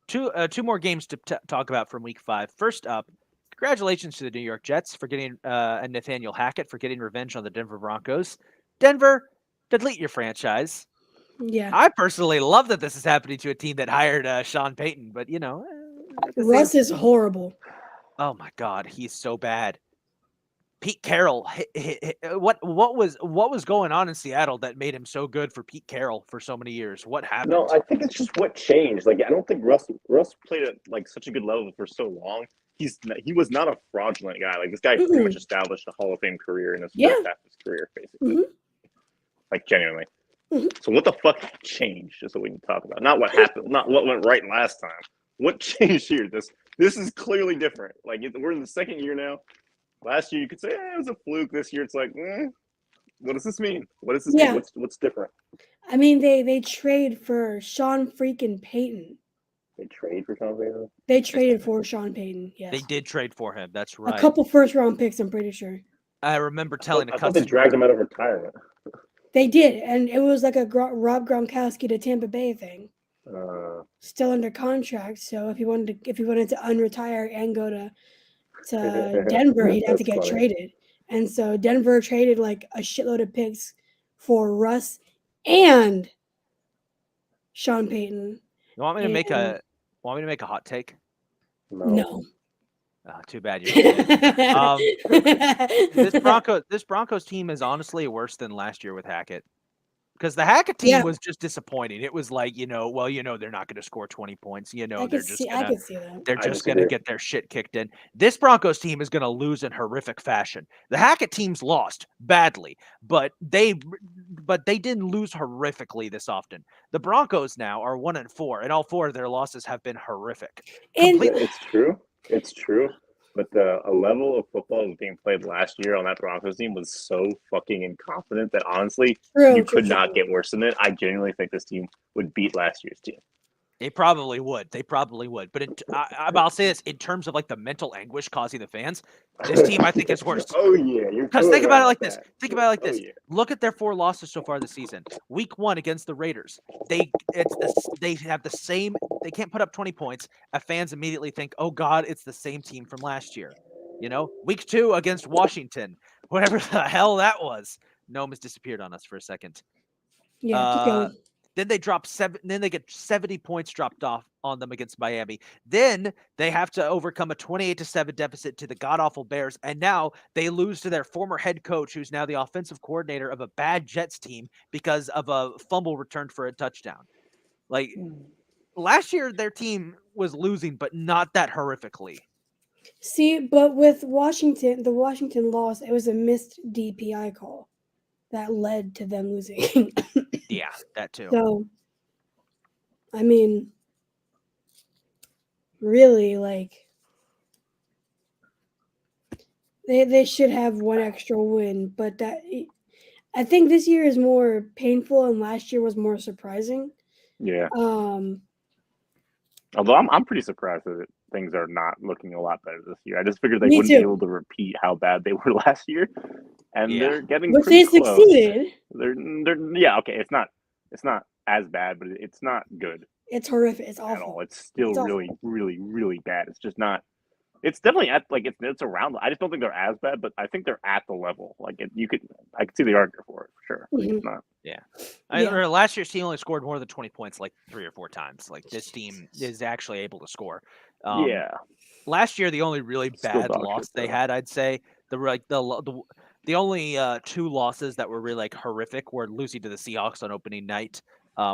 [SPEAKER 1] Two more games to talk about from Week 5. First up, congratulations to the New York Jets for getting and Nathaniel Hackett for getting revenge on the Denver Broncos. Denver, delete your franchise.
[SPEAKER 2] Yeah.
[SPEAKER 1] I personally love that this is happening to a team that hired Sean Payton, but
[SPEAKER 2] Russ is horrible.
[SPEAKER 1] Oh my God, he's so bad. Pete Carroll, what was going on in Seattle that made him so good for Pete Carroll for so many years? What happened?
[SPEAKER 3] No, I think it's just what changed. Like I don't think Russ played at like such a good level for so long. He was not a fraudulent guy. Like this guy pretty much established a Hall of Fame career in his first half of his career, basically. Like genuinely. So what the fuck changed? Just so we can talk about. Not what happened, not what went right last time. What changed here? This is clearly different. Like we're in the second year now. Last year you could say it was a fluke. This year it's like, what does this mean? What does this mean? What's different?
[SPEAKER 2] I mean, they trade for Sean freaking Payton.
[SPEAKER 3] They trade for Sean Payton?
[SPEAKER 2] They traded for Sean Payton, yes.
[SPEAKER 1] They did trade for him. That's right.
[SPEAKER 2] A couple first-round picks, I'm pretty sure.
[SPEAKER 1] I remember telling
[SPEAKER 3] I thought they dragged him out of retirement.
[SPEAKER 2] They did, and it was like a Rob Gronkowski to Tampa Bay thing. Still under contract, so if he wanted to unretire and go to Denver, he'd have to get traded. And so Denver traded like a shitload of picks for Russ and Sean Payton.
[SPEAKER 1] You want me to make a hot take?
[SPEAKER 2] No.
[SPEAKER 1] Oh, too bad you this Broncos team is honestly worse than last year with Hackett. Because the Hackett team was just disappointing. It was like, they're not going to score 20 points. They're just going to get their shit kicked in. This Broncos team is going to lose in horrific fashion. The Hackett team's lost badly, but they didn't lose horrifically this often. The Broncos now are 1-4, and all 4 of their losses have been horrific.
[SPEAKER 3] It's true. But the a level of football that was being played last year on that Broncos team was so fucking incompetent that honestly, you could not get worse than it. I genuinely think this team would beat last year's team.
[SPEAKER 1] They probably would. But I'll say this in terms of like the mental anguish causing the fans, this team I think is worse.
[SPEAKER 3] Oh yeah, you're
[SPEAKER 1] because think about it like this.
[SPEAKER 3] Oh, yeah.
[SPEAKER 1] Look at their 4 losses so far this season. Week 1 against the Raiders, they have the same. They can't put up 20 points. Fans immediately think, oh God, it's the same team from last year. Week 2 against Washington, whatever the hell that was. Gnome has disappeared on us for a second.
[SPEAKER 2] Yeah, keep going.
[SPEAKER 1] Then they drop 7. Then they get 70 points dropped off on them against Miami. Then they have to overcome a 28-7 deficit to the god-awful Bears, and now they lose to their former head coach, who's now the offensive coordinator of a bad Jets team because of a fumble returned for a touchdown. Like last year, their team was losing, but not that horrifically.
[SPEAKER 2] See, but with the Washington loss, it was a missed DPI call that led to them losing.
[SPEAKER 1] Yeah, that too.
[SPEAKER 2] So, I mean, really, like, they should have one extra win, but I think this year is more painful and last year was more surprising.
[SPEAKER 3] Yeah. Although I'm pretty surprised that things are not looking a lot better this year. I just figured they wouldn't be able to repeat how bad they were last year, and they're getting
[SPEAKER 2] but
[SPEAKER 3] pretty
[SPEAKER 2] they
[SPEAKER 3] close.
[SPEAKER 2] Succeeded.
[SPEAKER 3] They're yeah, okay. It's not as bad, but it's not good.
[SPEAKER 2] It's horrific. It's awful.
[SPEAKER 3] At all. It's still really, really, really bad. It's just not. It's definitely at like it's around. I just don't think they're as bad, but I think they're at the level. Like I could see the argument for it for sure.
[SPEAKER 2] Mm-hmm.
[SPEAKER 3] It's not.
[SPEAKER 1] Yeah. Last year's team only scored more than 20 points like 3 or 4 times. Like this team is actually able to score. Last year, the only really bad loss they had, I'd say, the only 2 losses that were really like horrific were losing to the Seahawks on opening night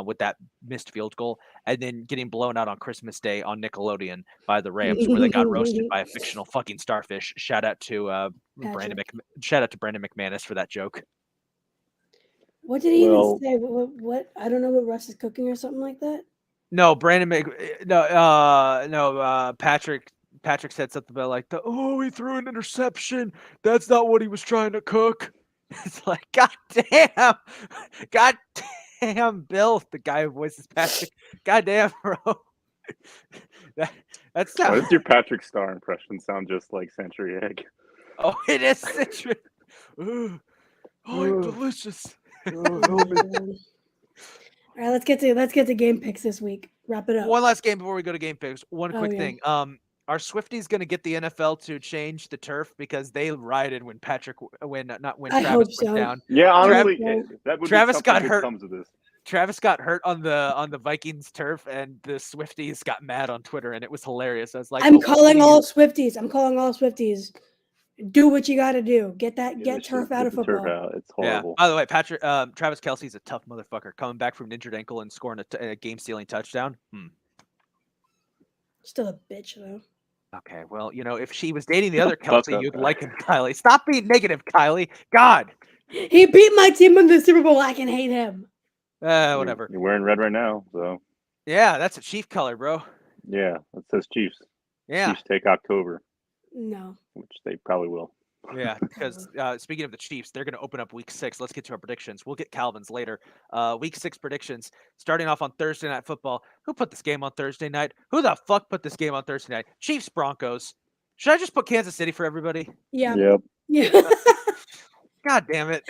[SPEAKER 1] with that missed field goal, and then getting blown out on Christmas Day on Nickelodeon by the Rams, where they got roasted by a fictional fucking starfish. Shout out to Brandon McManus for that joke.
[SPEAKER 2] What did he even say? What? I don't know what Russ is cooking or something like that.
[SPEAKER 1] No, Patrick said something about like he threw an interception. That's not what he was trying to cook. It's like, God damn, Bill, the guy who voices Patrick. God damn, bro. That's not.
[SPEAKER 3] Why does your Patrick Star impression sound just like Century Egg?
[SPEAKER 1] Oh, it is Century. Delicious.
[SPEAKER 2] All right, let's get to game picks this week. Wrap it up.
[SPEAKER 1] One last game before we go to game picks. One quick thing. Are Swifties going to get the NFL to change the turf because they rioted when Travis went down?
[SPEAKER 3] Yeah, honestly, that would
[SPEAKER 1] Travis got hurt.
[SPEAKER 3] Comes with this.
[SPEAKER 1] Travis got hurt on the Vikings turf, and the Swifties got mad on Twitter, and it was hilarious. I was like,
[SPEAKER 2] I'm calling all Swifties. Do what you got to do. Get turf out of football.
[SPEAKER 3] Turf out. It's horrible.
[SPEAKER 1] Yeah. By the way, Travis Kelce's a tough motherfucker. Coming back from an injured ankle and scoring a game-stealing touchdown.
[SPEAKER 2] Still a bitch though.
[SPEAKER 1] Okay, well, if she was dating the other Kelsey, you'd like him, Kylie. Stop being negative, Kylie. God.
[SPEAKER 2] He beat my team in the Super Bowl. I can hate him.
[SPEAKER 1] Whatever.
[SPEAKER 3] You're wearing red right now, so.
[SPEAKER 1] Yeah, that's a Chief color, bro.
[SPEAKER 3] Yeah, it says Chiefs.
[SPEAKER 1] Yeah.
[SPEAKER 3] Chiefs take October.
[SPEAKER 2] No.
[SPEAKER 3] Which they probably will.
[SPEAKER 1] Yeah, because speaking of the Chiefs, they're going to open up Week 6. Let's get to our predictions. We'll get Calvin's later. Week 6 predictions, starting off on Thursday Night Football. Who put this game on Thursday night? Who the fuck put this game on Thursday night? Chiefs Broncos. Should I just put Kansas City for everybody?
[SPEAKER 2] Yeah.
[SPEAKER 3] Yep.
[SPEAKER 2] Yeah.
[SPEAKER 1] God damn it.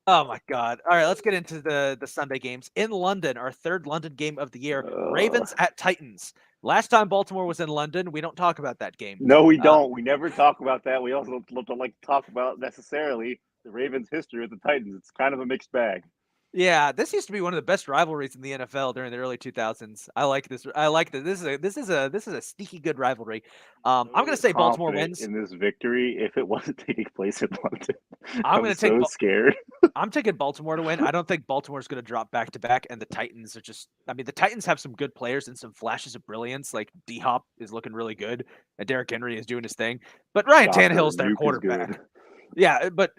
[SPEAKER 1] Oh my God. All right, let's get into the Sunday games. In London, our third London game of the year, Ravens at Titans. Last time Baltimore was in London, we don't talk about that game.
[SPEAKER 3] No, we don't. We never talk about that. We also don't like to talk about necessarily the Ravens' history with the Titans. It's kind of a mixed bag.
[SPEAKER 1] Yeah, this used to be one of the best rivalries in the NFL during the early 2000s. I like this. This is a sneaky good rivalry. I'm going to say Baltimore wins
[SPEAKER 3] in this victory if it wasn't taking place in London.
[SPEAKER 1] I'm going to take
[SPEAKER 3] scared.
[SPEAKER 1] I'm taking Baltimore to win. I don't think Baltimore's going to drop back to back, and the Titans are just. I mean, the Titans have some good players and some flashes of brilliance. Like D-Hop is looking really good, and Derrick Henry is doing his thing. But Ryan Tannehill's their quarterback. Yeah, but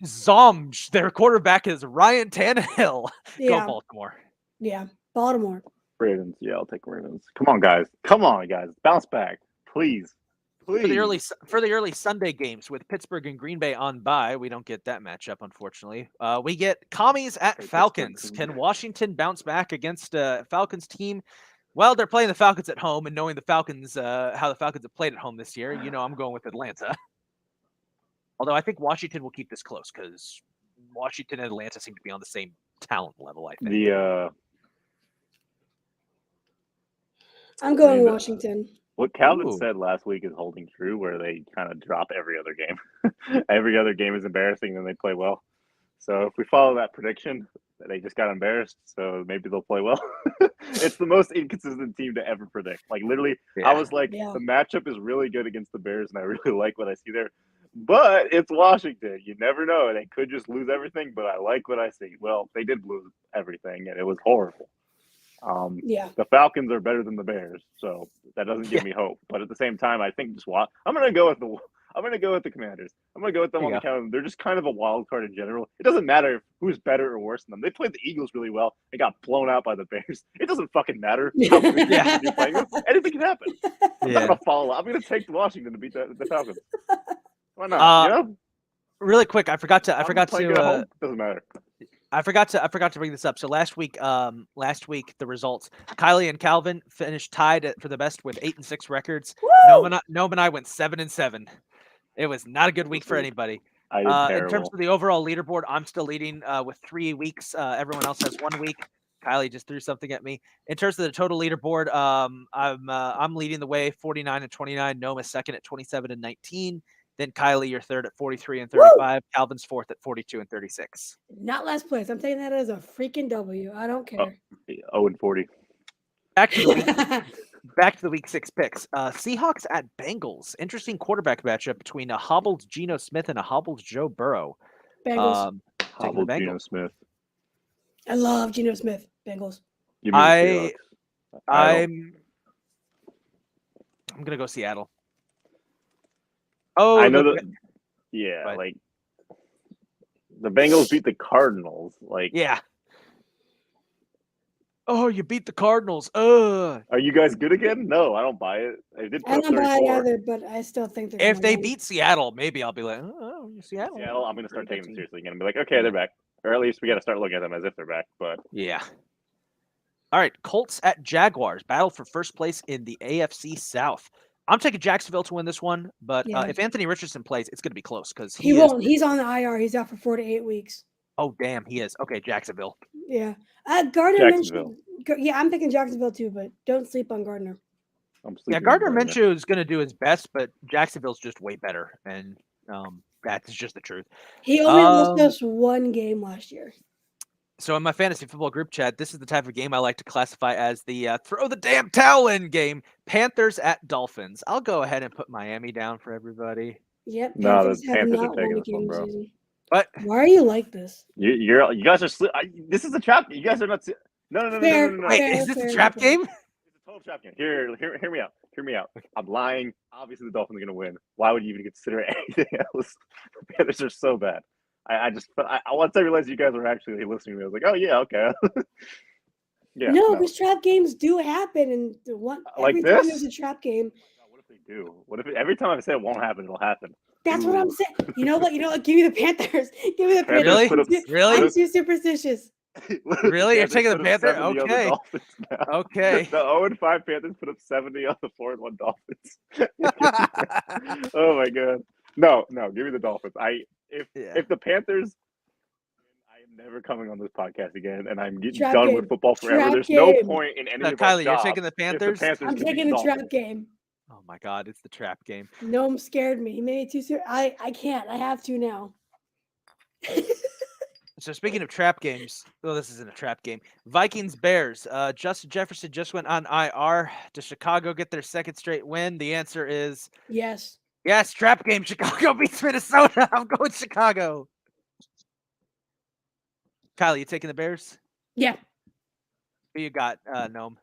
[SPEAKER 1] Zomj, their quarterback is Ryan Tannehill.
[SPEAKER 2] Yeah.
[SPEAKER 1] Go Baltimore.
[SPEAKER 2] Yeah, Baltimore.
[SPEAKER 3] Ravens. Yeah, I'll take Ravens. Come on, guys. Bounce back. Please.
[SPEAKER 1] For the early Sunday games with Pittsburgh and Green Bay on bye, we don't get that matchup, unfortunately. We get Commies at Falcons. Can Washington bounce back against a Falcons team? Well, they're playing the Falcons at home, and knowing the Falcons, how the Falcons have played at home this year, I'm going with Atlanta. Although I think Washington will keep this close because Washington and Atlanta seem to be on the same talent level, I think.
[SPEAKER 2] I'm going Washington.
[SPEAKER 3] What Calvin said last week is holding true, where they kind of drop every other game. Every other game is embarrassing, and they play well. So if we follow that prediction, they just got embarrassed, so maybe they'll play well. It's the most inconsistent team to ever predict. Like, literally, I was like, the matchup is really good against the Bears, and I really like what I see there. But it's Washington. You never know. They could just lose everything, but I like what I see. Well, they did lose everything, and it was horrible. The Falcons are better than the Bears, so that doesn't give me hope. But at the same time, I think I'm going to go with the Commanders. I'm going to go with them on the count. They're just kind of a wild card in general. It doesn't matter who's better or worse than them. They played the Eagles really well. They got blown out by the Bears. It doesn't fucking matter how good you're playing with. Anything can happen. I'm not going to follow. I'm going to take Washington to beat the Falcons. Why not?
[SPEAKER 1] Really quick, I forgot to
[SPEAKER 3] doesn't matter.
[SPEAKER 1] I forgot to bring this up. So last week, the results: Kylie and Calvin finished tied for the best with 8-6 records. Noam and I went 7-7. It was not a good week for anybody.
[SPEAKER 3] I did terrible.
[SPEAKER 1] In terms of the overall leaderboard, I'm still leading with 3 weeks. Everyone else has 1 week. Kylie just threw something at me. In terms of the total leaderboard, I'm leading the way, 49-29. Noam is second at 27-19. Then Kylie, you're third at 43 and 35. Calvin's fourth at 42 and 36.
[SPEAKER 2] Not last place. I'm taking that as a freaking W. I don't care.
[SPEAKER 3] 0-40.
[SPEAKER 1] Back to the week 6 picks. Seahawks at Bengals. Interesting quarterback matchup between a hobbled Geno Smith and a hobbled Joe Burrow.
[SPEAKER 2] Bengals.
[SPEAKER 3] Hobbled Geno Smith.
[SPEAKER 2] I love Geno Smith. Bengals.
[SPEAKER 1] I'm gonna go Seattle. Oh,
[SPEAKER 3] I know that. Yeah, but, like the Bengals beat the Cardinals. Like,
[SPEAKER 1] oh, you beat the Cardinals.
[SPEAKER 3] Are you guys good again? No, I don't buy it.
[SPEAKER 2] I don't buy it either, but I still think they're.
[SPEAKER 1] If they beat Seattle, maybe I'll be like, oh, Seattle.
[SPEAKER 3] Seattle, I'm going to start taking them seriously again and be like, okay, they're back, or at least we got to start looking at them as if they're back. But
[SPEAKER 1] all right, Colts at Jaguars, battle for first place in the AFC South. I'm taking Jacksonville to win this one, but if Anthony Richardson plays, it's going to be close because
[SPEAKER 2] he won't. He's on the IR. He's out for 4 to 8 weeks.
[SPEAKER 1] Oh, damn, he is. Okay, Jacksonville.
[SPEAKER 2] Yeah. Gardner Minshew. Yeah, I'm picking Jacksonville too, but don't sleep on Gardner.
[SPEAKER 1] Gardner Minshew is going to do his best, but Jacksonville's just way better, and that's just the truth.
[SPEAKER 2] He only lost us 1 game last year.
[SPEAKER 1] So in my fantasy football group chat, this is the type of game I like to classify as the throw the damn towel in game. Panthers at Dolphins. I'll go ahead and put Miami down for everybody.
[SPEAKER 2] Yep.
[SPEAKER 3] No, the Panthers are taking this one, bro.
[SPEAKER 1] But
[SPEAKER 2] why are you like this?
[SPEAKER 3] You guys are this is a trap. You guys are not. No.
[SPEAKER 1] Wait, is this a trap game?
[SPEAKER 3] It's a total trap game. Hear me out. Hear me out. I'm lying. Obviously, the Dolphins are going to win. Why would you even consider anything else? The Panthers are so bad. Once I realized you guys were actually listening to me, I was like, oh yeah, okay.
[SPEAKER 2] No, because trap games do happen, and every time there's a trap game.
[SPEAKER 3] What if they do? What if every time I say it won't happen, it'll happen?
[SPEAKER 2] That's what I'm saying. You know what? Give me the Panthers. Give me the Panthers.
[SPEAKER 1] Really?
[SPEAKER 2] I'm too superstitious.
[SPEAKER 1] Really? You're taking the Panthers? Okay. Okay.
[SPEAKER 3] The 0-5 Panthers put up 70 on the 4-1 Dolphins. Oh my god. No, give me the Dolphins. If the Panthers, I am never coming on this podcast again, and I'm getting done with football forever. There's no point in any of our
[SPEAKER 1] Kylie, you're taking the Panthers?
[SPEAKER 2] I'm taking the trap game.
[SPEAKER 1] Oh my god, it's the trap game.
[SPEAKER 2] Noam scared me. He made me too serious. I can't. I have to now.
[SPEAKER 1] So speaking of trap games, this isn't a trap game. Vikings Bears. Justin Jefferson just went on IR. Does Chicago get their second straight win? The answer is
[SPEAKER 2] yes.
[SPEAKER 1] Yes, trap game. Chicago beats Minnesota. I'm going Chicago. Kylie, you taking the Bears?
[SPEAKER 2] Yeah.
[SPEAKER 1] Who you got, Noam?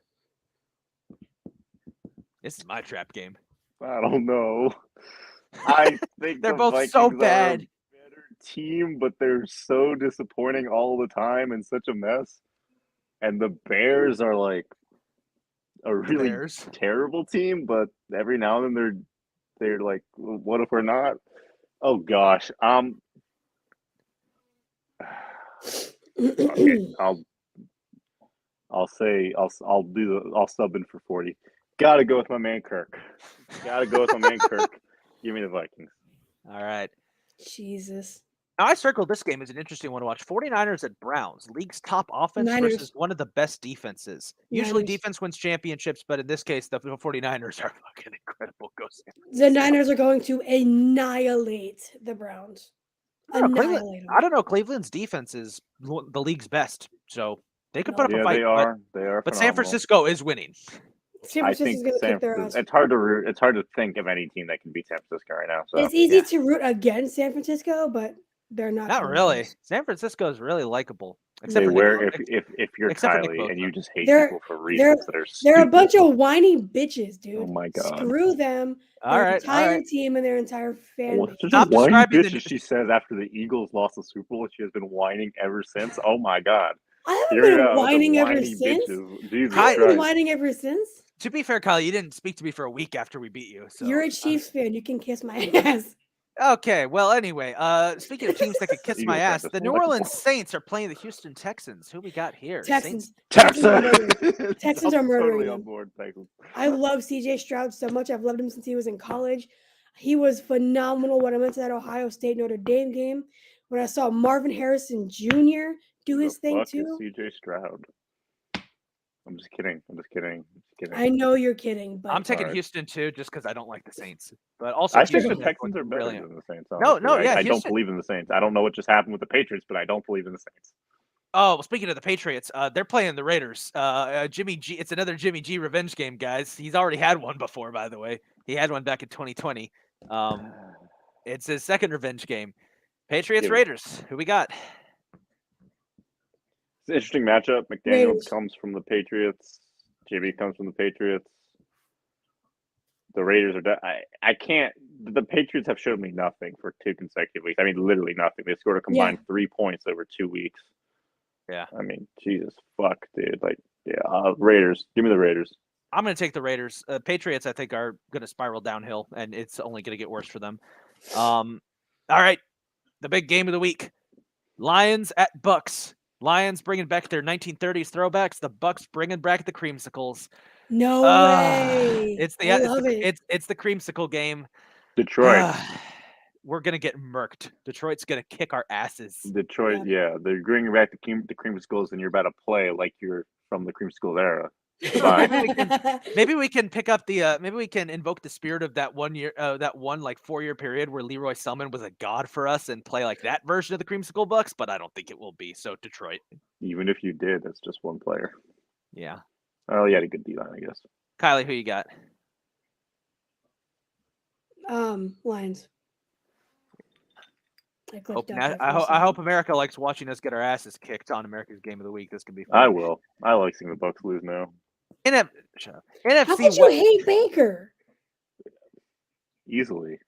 [SPEAKER 1] This is my trap game.
[SPEAKER 3] I don't know. I think
[SPEAKER 1] they're both Vikings so bad.
[SPEAKER 3] Better team, but they're so disappointing all the time and such a mess. And the Bears are like a really
[SPEAKER 1] Bears.
[SPEAKER 3] terrible team, but every now and then they're like, what if we're not? Oh gosh. Okay, I'll sub in for 40. Gotta go with my man Kirk. Give me the Vikings.
[SPEAKER 1] All right.
[SPEAKER 2] Jesus.
[SPEAKER 1] Now, I circled this game as an interesting one to watch. 49ers at Browns, league's top offense
[SPEAKER 2] Niners.
[SPEAKER 1] versus one of the best defenses. Usually
[SPEAKER 2] Niners.
[SPEAKER 1] defense wins championships, but in this case, the 49ers are fucking incredible. Go San
[SPEAKER 2] The
[SPEAKER 1] Francisco.
[SPEAKER 2] Niners are going to annihilate the Browns.
[SPEAKER 1] I don't know, Cleveland-
[SPEAKER 2] Annihilate them.
[SPEAKER 1] I don't know. Cleveland's defense is the league's best, so they could put up
[SPEAKER 3] Yeah,
[SPEAKER 1] a fight.
[SPEAKER 3] they are. They are.
[SPEAKER 1] But San
[SPEAKER 3] phenomenal.
[SPEAKER 1] Francisco is winning.
[SPEAKER 2] San
[SPEAKER 3] I
[SPEAKER 2] Francisco's
[SPEAKER 3] think
[SPEAKER 2] going to
[SPEAKER 3] San
[SPEAKER 2] kick their ass.
[SPEAKER 3] Francisco. It's hard to think of any team that can beat San Francisco right now. So
[SPEAKER 2] It's easy
[SPEAKER 1] yeah.
[SPEAKER 2] to root against San Francisco, but they're not.
[SPEAKER 1] Not
[SPEAKER 2] gonna
[SPEAKER 1] really.
[SPEAKER 2] lose.
[SPEAKER 1] San Francisco is really likable.
[SPEAKER 3] they
[SPEAKER 1] for
[SPEAKER 3] were
[SPEAKER 1] Nick
[SPEAKER 3] if you're
[SPEAKER 1] except for Nick
[SPEAKER 3] Kylie and you
[SPEAKER 1] Bosa.
[SPEAKER 3] just hate
[SPEAKER 2] They're-
[SPEAKER 3] people for reasons that are
[SPEAKER 2] They're a
[SPEAKER 3] stupid.
[SPEAKER 2] bunch of whiny bitches, dude.
[SPEAKER 3] Oh my god.
[SPEAKER 2] Screw them.
[SPEAKER 1] All
[SPEAKER 2] Their
[SPEAKER 1] right, all
[SPEAKER 2] entire
[SPEAKER 1] right.
[SPEAKER 2] team and their entire fan
[SPEAKER 3] What
[SPEAKER 2] base.
[SPEAKER 3] such
[SPEAKER 1] Stop
[SPEAKER 3] a whiny
[SPEAKER 1] describing
[SPEAKER 3] bitch
[SPEAKER 1] the-
[SPEAKER 3] as she says after the Eagles lost the Super Bowl. She has been whining ever since. Oh my god.
[SPEAKER 2] I haven't
[SPEAKER 3] Hear it
[SPEAKER 2] been
[SPEAKER 3] out, the
[SPEAKER 2] whining ever
[SPEAKER 3] whiny
[SPEAKER 2] since.
[SPEAKER 3] bitches. Jesus
[SPEAKER 1] Hi-
[SPEAKER 2] I've been
[SPEAKER 3] Christ.
[SPEAKER 2] whining ever since.
[SPEAKER 1] To be fair, Kyle, you didn't speak to me for a week after we beat you. So
[SPEAKER 2] You're a Chiefs fan. You can kiss my ass.
[SPEAKER 1] Okay, well, anyway, speaking of teams that could kiss my
[SPEAKER 3] Eagles
[SPEAKER 1] ass,
[SPEAKER 3] fans
[SPEAKER 1] the
[SPEAKER 3] are
[SPEAKER 1] New
[SPEAKER 3] delightful.
[SPEAKER 1] Orleans Saints are playing the Houston Texans. Who we got here?
[SPEAKER 2] Texans.
[SPEAKER 1] Saints.
[SPEAKER 2] Texans are murdering. Texans are
[SPEAKER 3] I'm
[SPEAKER 2] murdering
[SPEAKER 3] totally
[SPEAKER 2] them.
[SPEAKER 3] on board, Texans.
[SPEAKER 2] I love CJ Stroud so much. I've loved him since he was in college. He was phenomenal when I went to that Ohio State Notre Dame game. When I saw Marvin Harrison Jr. do
[SPEAKER 3] Who
[SPEAKER 2] his
[SPEAKER 3] the
[SPEAKER 2] thing
[SPEAKER 3] fuck is
[SPEAKER 2] too.
[SPEAKER 3] CJ Stroud. I'm just kidding.
[SPEAKER 2] I know you're kidding, but
[SPEAKER 1] I'm taking
[SPEAKER 3] Alright.
[SPEAKER 1] Houston too, just because I don't like the Saints. But also,
[SPEAKER 3] I think the
[SPEAKER 1] Houston
[SPEAKER 3] Texans are better
[SPEAKER 1] brilliant.
[SPEAKER 3] than the Saints.
[SPEAKER 1] No,
[SPEAKER 3] honestly.
[SPEAKER 1] no, yeah,
[SPEAKER 3] I don't
[SPEAKER 1] Houston-
[SPEAKER 3] believe in the Saints. I don't know what just happened with the Patriots, but I don't believe in the Saints.
[SPEAKER 1] Oh, well, speaking of the Patriots, they're playing the Raiders. Jimmy G. It's another Jimmy G revenge game, guys. He's already had one before, by the way. He had one back in 2020. It's his second revenge game. Patriots,
[SPEAKER 3] Yeah.
[SPEAKER 1] Raiders. Who we got?
[SPEAKER 3] It's an interesting matchup. McDaniels
[SPEAKER 2] Raiders.
[SPEAKER 3] comes from the Patriots. Jimmy comes from the Patriots. The Raiders are. I can't. The Patriots have showed me nothing for 2 consecutive weeks. I mean, literally nothing. They scored a combined 3 points over 2 weeks.
[SPEAKER 1] Yeah.
[SPEAKER 3] I mean, Jesus fuck, dude. Like, yeah. Raiders. Give me the Raiders.
[SPEAKER 1] I'm going to take the Raiders. Patriots, I think, are going to spiral downhill, and it's only going to get worse for them. All right, the big game of the week: Lions at Bucks. Lions bringing back their 1930s throwbacks. The Bucks bringing back the creamsicles.
[SPEAKER 2] no way.
[SPEAKER 1] It's the
[SPEAKER 2] I
[SPEAKER 1] it's
[SPEAKER 2] love
[SPEAKER 1] the,
[SPEAKER 2] it.
[SPEAKER 1] it's the creamsicle game.
[SPEAKER 3] Detroit.
[SPEAKER 1] We're gonna get murked. Detroit's gonna kick our asses.
[SPEAKER 3] Detroit. Yeah. They're bringing back the creamsicles, and you're about to play like you're from the creamsicles era.
[SPEAKER 1] Maybe we can pick up the maybe we can invoke the spirit of that 1 year that one like 4-year period where Leroy Selman was a god for us and play like that version of the creamsicle Bucks, but I don't think it will be. So Detroit.
[SPEAKER 3] Even if you did, that's just one player.
[SPEAKER 1] Yeah.
[SPEAKER 3] Oh, he had a good D-line, I guess.
[SPEAKER 1] Kylie, who you got?
[SPEAKER 2] Lions. I clicked out that for a
[SPEAKER 1] I
[SPEAKER 2] second.
[SPEAKER 1] hope America likes watching us get our asses kicked on America's Game of the Week. This could be fun.
[SPEAKER 3] I will. I like seeing the Bucks lose now.
[SPEAKER 1] Shut up.
[SPEAKER 2] How
[SPEAKER 1] NFC
[SPEAKER 2] could you
[SPEAKER 1] West.
[SPEAKER 2] hate Baker?
[SPEAKER 3] Easily.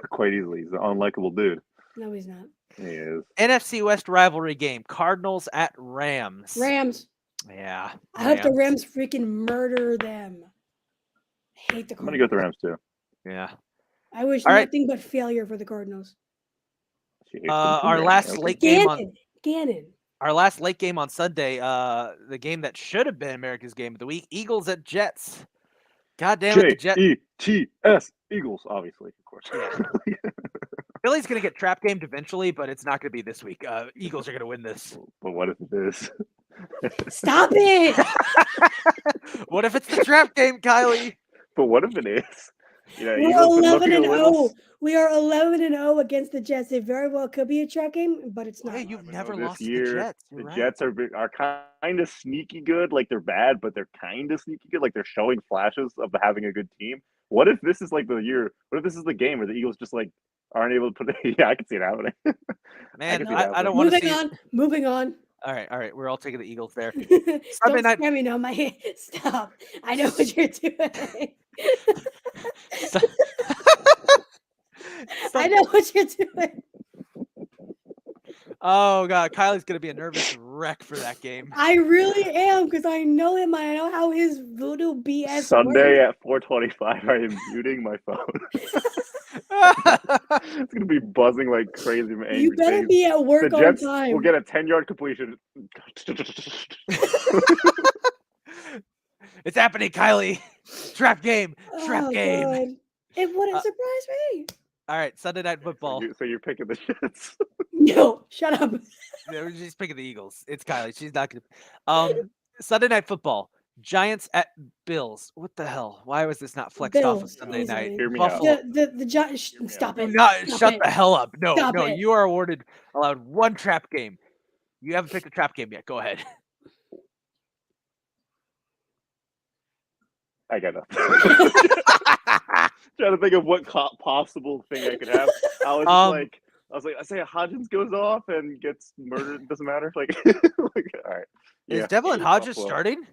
[SPEAKER 3] Quite easily. He's an unlikable dude.
[SPEAKER 2] No, he's not.
[SPEAKER 3] He is.
[SPEAKER 1] NFC West rivalry game: Cardinals at Rams.
[SPEAKER 2] Rams.
[SPEAKER 1] Yeah.
[SPEAKER 2] I hope the Rams freaking murder them. I hate the
[SPEAKER 3] I'm going to go
[SPEAKER 2] Cardinals.
[SPEAKER 3] with the Rams, too.
[SPEAKER 1] Yeah.
[SPEAKER 2] I wish
[SPEAKER 1] All right.
[SPEAKER 2] nothing but failure for the Cardinals.
[SPEAKER 3] She hates them too,
[SPEAKER 1] Our
[SPEAKER 3] man.
[SPEAKER 1] last
[SPEAKER 3] Okay.
[SPEAKER 1] late game on
[SPEAKER 2] Gannon.
[SPEAKER 1] our last late game on Sunday. The game that should have been America's Game of the Week: Eagles at Jets. God damn it, the Jets.
[SPEAKER 3] J-E-T-S. Eagles, obviously, of course.
[SPEAKER 1] Yeah. Philly's gonna get trap gamed eventually, but it's not gonna be this week. Eagles are gonna win this.
[SPEAKER 3] But what if it is?
[SPEAKER 2] Stop it!
[SPEAKER 1] What if it's the trap game, Kylie?
[SPEAKER 3] But what if it is? Yeah,
[SPEAKER 2] We're
[SPEAKER 3] Eagles been
[SPEAKER 2] 11
[SPEAKER 3] looking
[SPEAKER 2] and
[SPEAKER 3] a little
[SPEAKER 2] 0. We are 11 and 0 against the Jets. It very well could be a trap game, but it's not.
[SPEAKER 1] Hey, you've
[SPEAKER 3] But
[SPEAKER 1] never
[SPEAKER 3] no, this
[SPEAKER 1] lost to
[SPEAKER 3] year,
[SPEAKER 1] the Jets.
[SPEAKER 3] The
[SPEAKER 1] You're right.
[SPEAKER 3] Jets are kind of sneaky good. Like they're bad, but they're kind of sneaky good. Like they're showing flashes of having a good team. What if this is like the year? What if this is the game where the Eagles just like aren't able to put? Yeah, I can see it happening.
[SPEAKER 1] Man,
[SPEAKER 3] can see that
[SPEAKER 1] I don't want to see.
[SPEAKER 2] Moving on.
[SPEAKER 1] All right. We're all taking the Eagles there.
[SPEAKER 2] Don't
[SPEAKER 1] night-
[SPEAKER 2] scare me now, my hand. Stop. I know what you're doing. I know what you're doing.
[SPEAKER 1] Oh god, Kylie's gonna be a nervous wreck for that game.
[SPEAKER 2] I really am because I know him. I know how his voodoo BS
[SPEAKER 3] Sunday
[SPEAKER 2] works.
[SPEAKER 3] at 4:25, I am muting my phone. It's gonna be buzzing like crazy from angry
[SPEAKER 2] You better
[SPEAKER 3] things.
[SPEAKER 2] be at
[SPEAKER 3] The
[SPEAKER 2] work on
[SPEAKER 3] Jets
[SPEAKER 2] time.
[SPEAKER 3] will get a 10-yard completion.
[SPEAKER 1] It's happening, Kylie. Trap game. Trap
[SPEAKER 2] Oh,
[SPEAKER 1] game.
[SPEAKER 2] God. It wouldn't
[SPEAKER 1] Uh,
[SPEAKER 2] surprise me.
[SPEAKER 1] All right, Sunday Night Football.
[SPEAKER 3] So you're picking the Jets.
[SPEAKER 2] No, shut up.
[SPEAKER 1] She's picking the Eagles. It's Kylie. She's not gonna. Sunday Night Football. Giants at Bills. What the hell? Why was this not flexed off of
[SPEAKER 2] Bills,
[SPEAKER 1] Sunday night?
[SPEAKER 2] easily.
[SPEAKER 3] Hear me out.
[SPEAKER 1] Buffalo.
[SPEAKER 2] The Giants.
[SPEAKER 3] Hear me
[SPEAKER 2] Stop
[SPEAKER 3] out.
[SPEAKER 2] it.
[SPEAKER 1] Do not
[SPEAKER 2] Stop
[SPEAKER 1] shut
[SPEAKER 2] it.
[SPEAKER 1] the hell up. No,
[SPEAKER 2] Stop
[SPEAKER 1] no.
[SPEAKER 2] it.
[SPEAKER 1] You are allowed one trap game. You haven't picked a trap game yet. Go ahead.
[SPEAKER 3] I got nothing. Trying to think of what possible thing I could have. I was just like, I say Hodgins goes off and gets murdered. Doesn't matter. Like, all right.
[SPEAKER 1] Is
[SPEAKER 3] Yeah.
[SPEAKER 1] Devlin Hodges
[SPEAKER 3] Buffalo.
[SPEAKER 1] starting?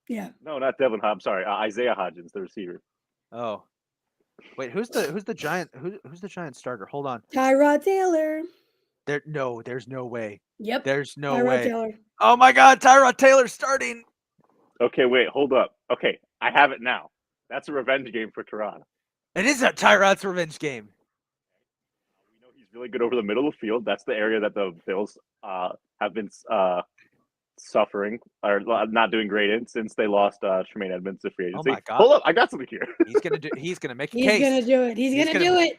[SPEAKER 2] Yeah.
[SPEAKER 3] No, not Devin Hodges. Sorry, Isaiah Hodgins, the receiver.
[SPEAKER 1] Oh, wait. Who's the Giant? Who's the Giant starter? Hold on.
[SPEAKER 2] Tyrod Taylor.
[SPEAKER 1] There's no way.
[SPEAKER 2] Yep.
[SPEAKER 1] There's no
[SPEAKER 2] Tyrod
[SPEAKER 1] way.
[SPEAKER 2] Taylor.
[SPEAKER 1] Oh my God, Tyrod Taylor starting.
[SPEAKER 3] Okay, wait, hold up. Okay, I have it now. That's a revenge game for Toronto.
[SPEAKER 1] It is a Tyrod's revenge game.
[SPEAKER 3] We know he's really good over the middle of the field. That's the area that the Bills have been suffering or not doing great in since they lost Tremaine Edmonds to free agency.
[SPEAKER 1] my God.
[SPEAKER 3] Hold up, I got something here.
[SPEAKER 1] He's gonna make a
[SPEAKER 2] He's
[SPEAKER 1] case.
[SPEAKER 2] gonna do it. He's gonna do it.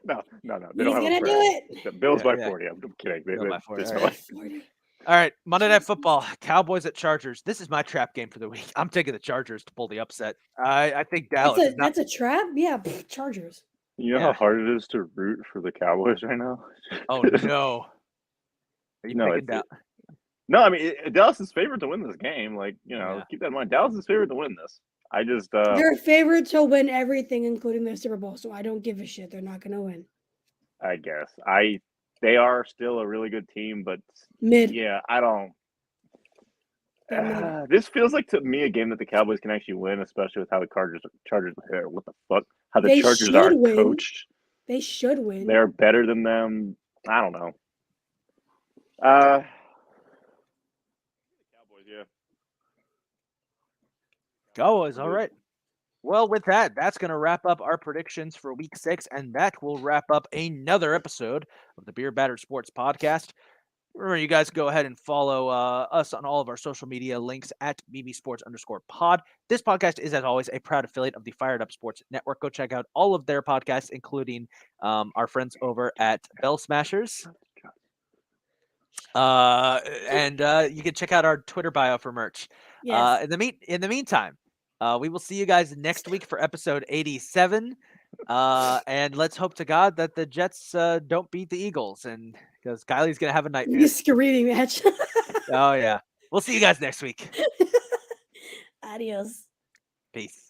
[SPEAKER 3] No. They
[SPEAKER 2] He's
[SPEAKER 3] don't have
[SPEAKER 2] gonna
[SPEAKER 3] a
[SPEAKER 2] do
[SPEAKER 3] spread.
[SPEAKER 2] it.
[SPEAKER 3] The Bills by
[SPEAKER 1] Yeah.
[SPEAKER 3] 40. I'm kidding.
[SPEAKER 1] Bills by 40,
[SPEAKER 3] there's
[SPEAKER 1] all
[SPEAKER 3] no
[SPEAKER 1] right.
[SPEAKER 3] way.
[SPEAKER 1] All right, Monday Night Football, Cowboys at Chargers. This is my trap game for the week. I'm taking the Chargers to pull the upset. I think Dallas is not.
[SPEAKER 2] That's a trap. Yeah, Chargers.
[SPEAKER 3] You know
[SPEAKER 1] Yeah.
[SPEAKER 3] how hard it is to root for the Cowboys right now?
[SPEAKER 1] Oh no! Are you
[SPEAKER 3] No,
[SPEAKER 1] picking Dallas?
[SPEAKER 3] No, I mean Dallas is favored to win this game. Like,
[SPEAKER 1] Yeah.
[SPEAKER 3] keep that in mind. Dallas is favored to win this. I just
[SPEAKER 2] They're favored to win everything, including the Super Bowl. So I don't give a shit. They're not gonna win.
[SPEAKER 3] I guess they are still a really good team, but
[SPEAKER 2] Mid.
[SPEAKER 3] yeah, I don't.
[SPEAKER 2] They're mid.
[SPEAKER 3] This feels like to me a game that the Cowboys can actually win, especially with how the Chargers. What the fuck? How the
[SPEAKER 2] They
[SPEAKER 3] Chargers
[SPEAKER 2] should
[SPEAKER 3] are
[SPEAKER 2] win.
[SPEAKER 3] coached.
[SPEAKER 2] They should win.
[SPEAKER 3] They're better than them. I don't know. Cowboys, yeah.
[SPEAKER 1] Cowboys, all right. Well, with that, that's going to wrap up our predictions for Week 6, and that will wrap up another episode of the Beer Battered Sports Podcast. Remember, you guys go ahead and follow us on all of our social media links at bbsports_pod. This podcast is, as always, a proud affiliate of the Fired Up Sports Network. Go check out all of their podcasts, including our friends over at Bell Smashers. And you can check out our Twitter bio for merch.
[SPEAKER 2] Yes.
[SPEAKER 1] In the meantime, we will see you guys next week for episode 87. And let's hope to God that the Jets don't beat the Eagles, and because Kylie's gonna have a nightmare.
[SPEAKER 2] You screaming match.
[SPEAKER 1] Oh yeah. We'll see you guys next week.
[SPEAKER 2] Adios.
[SPEAKER 1] Peace.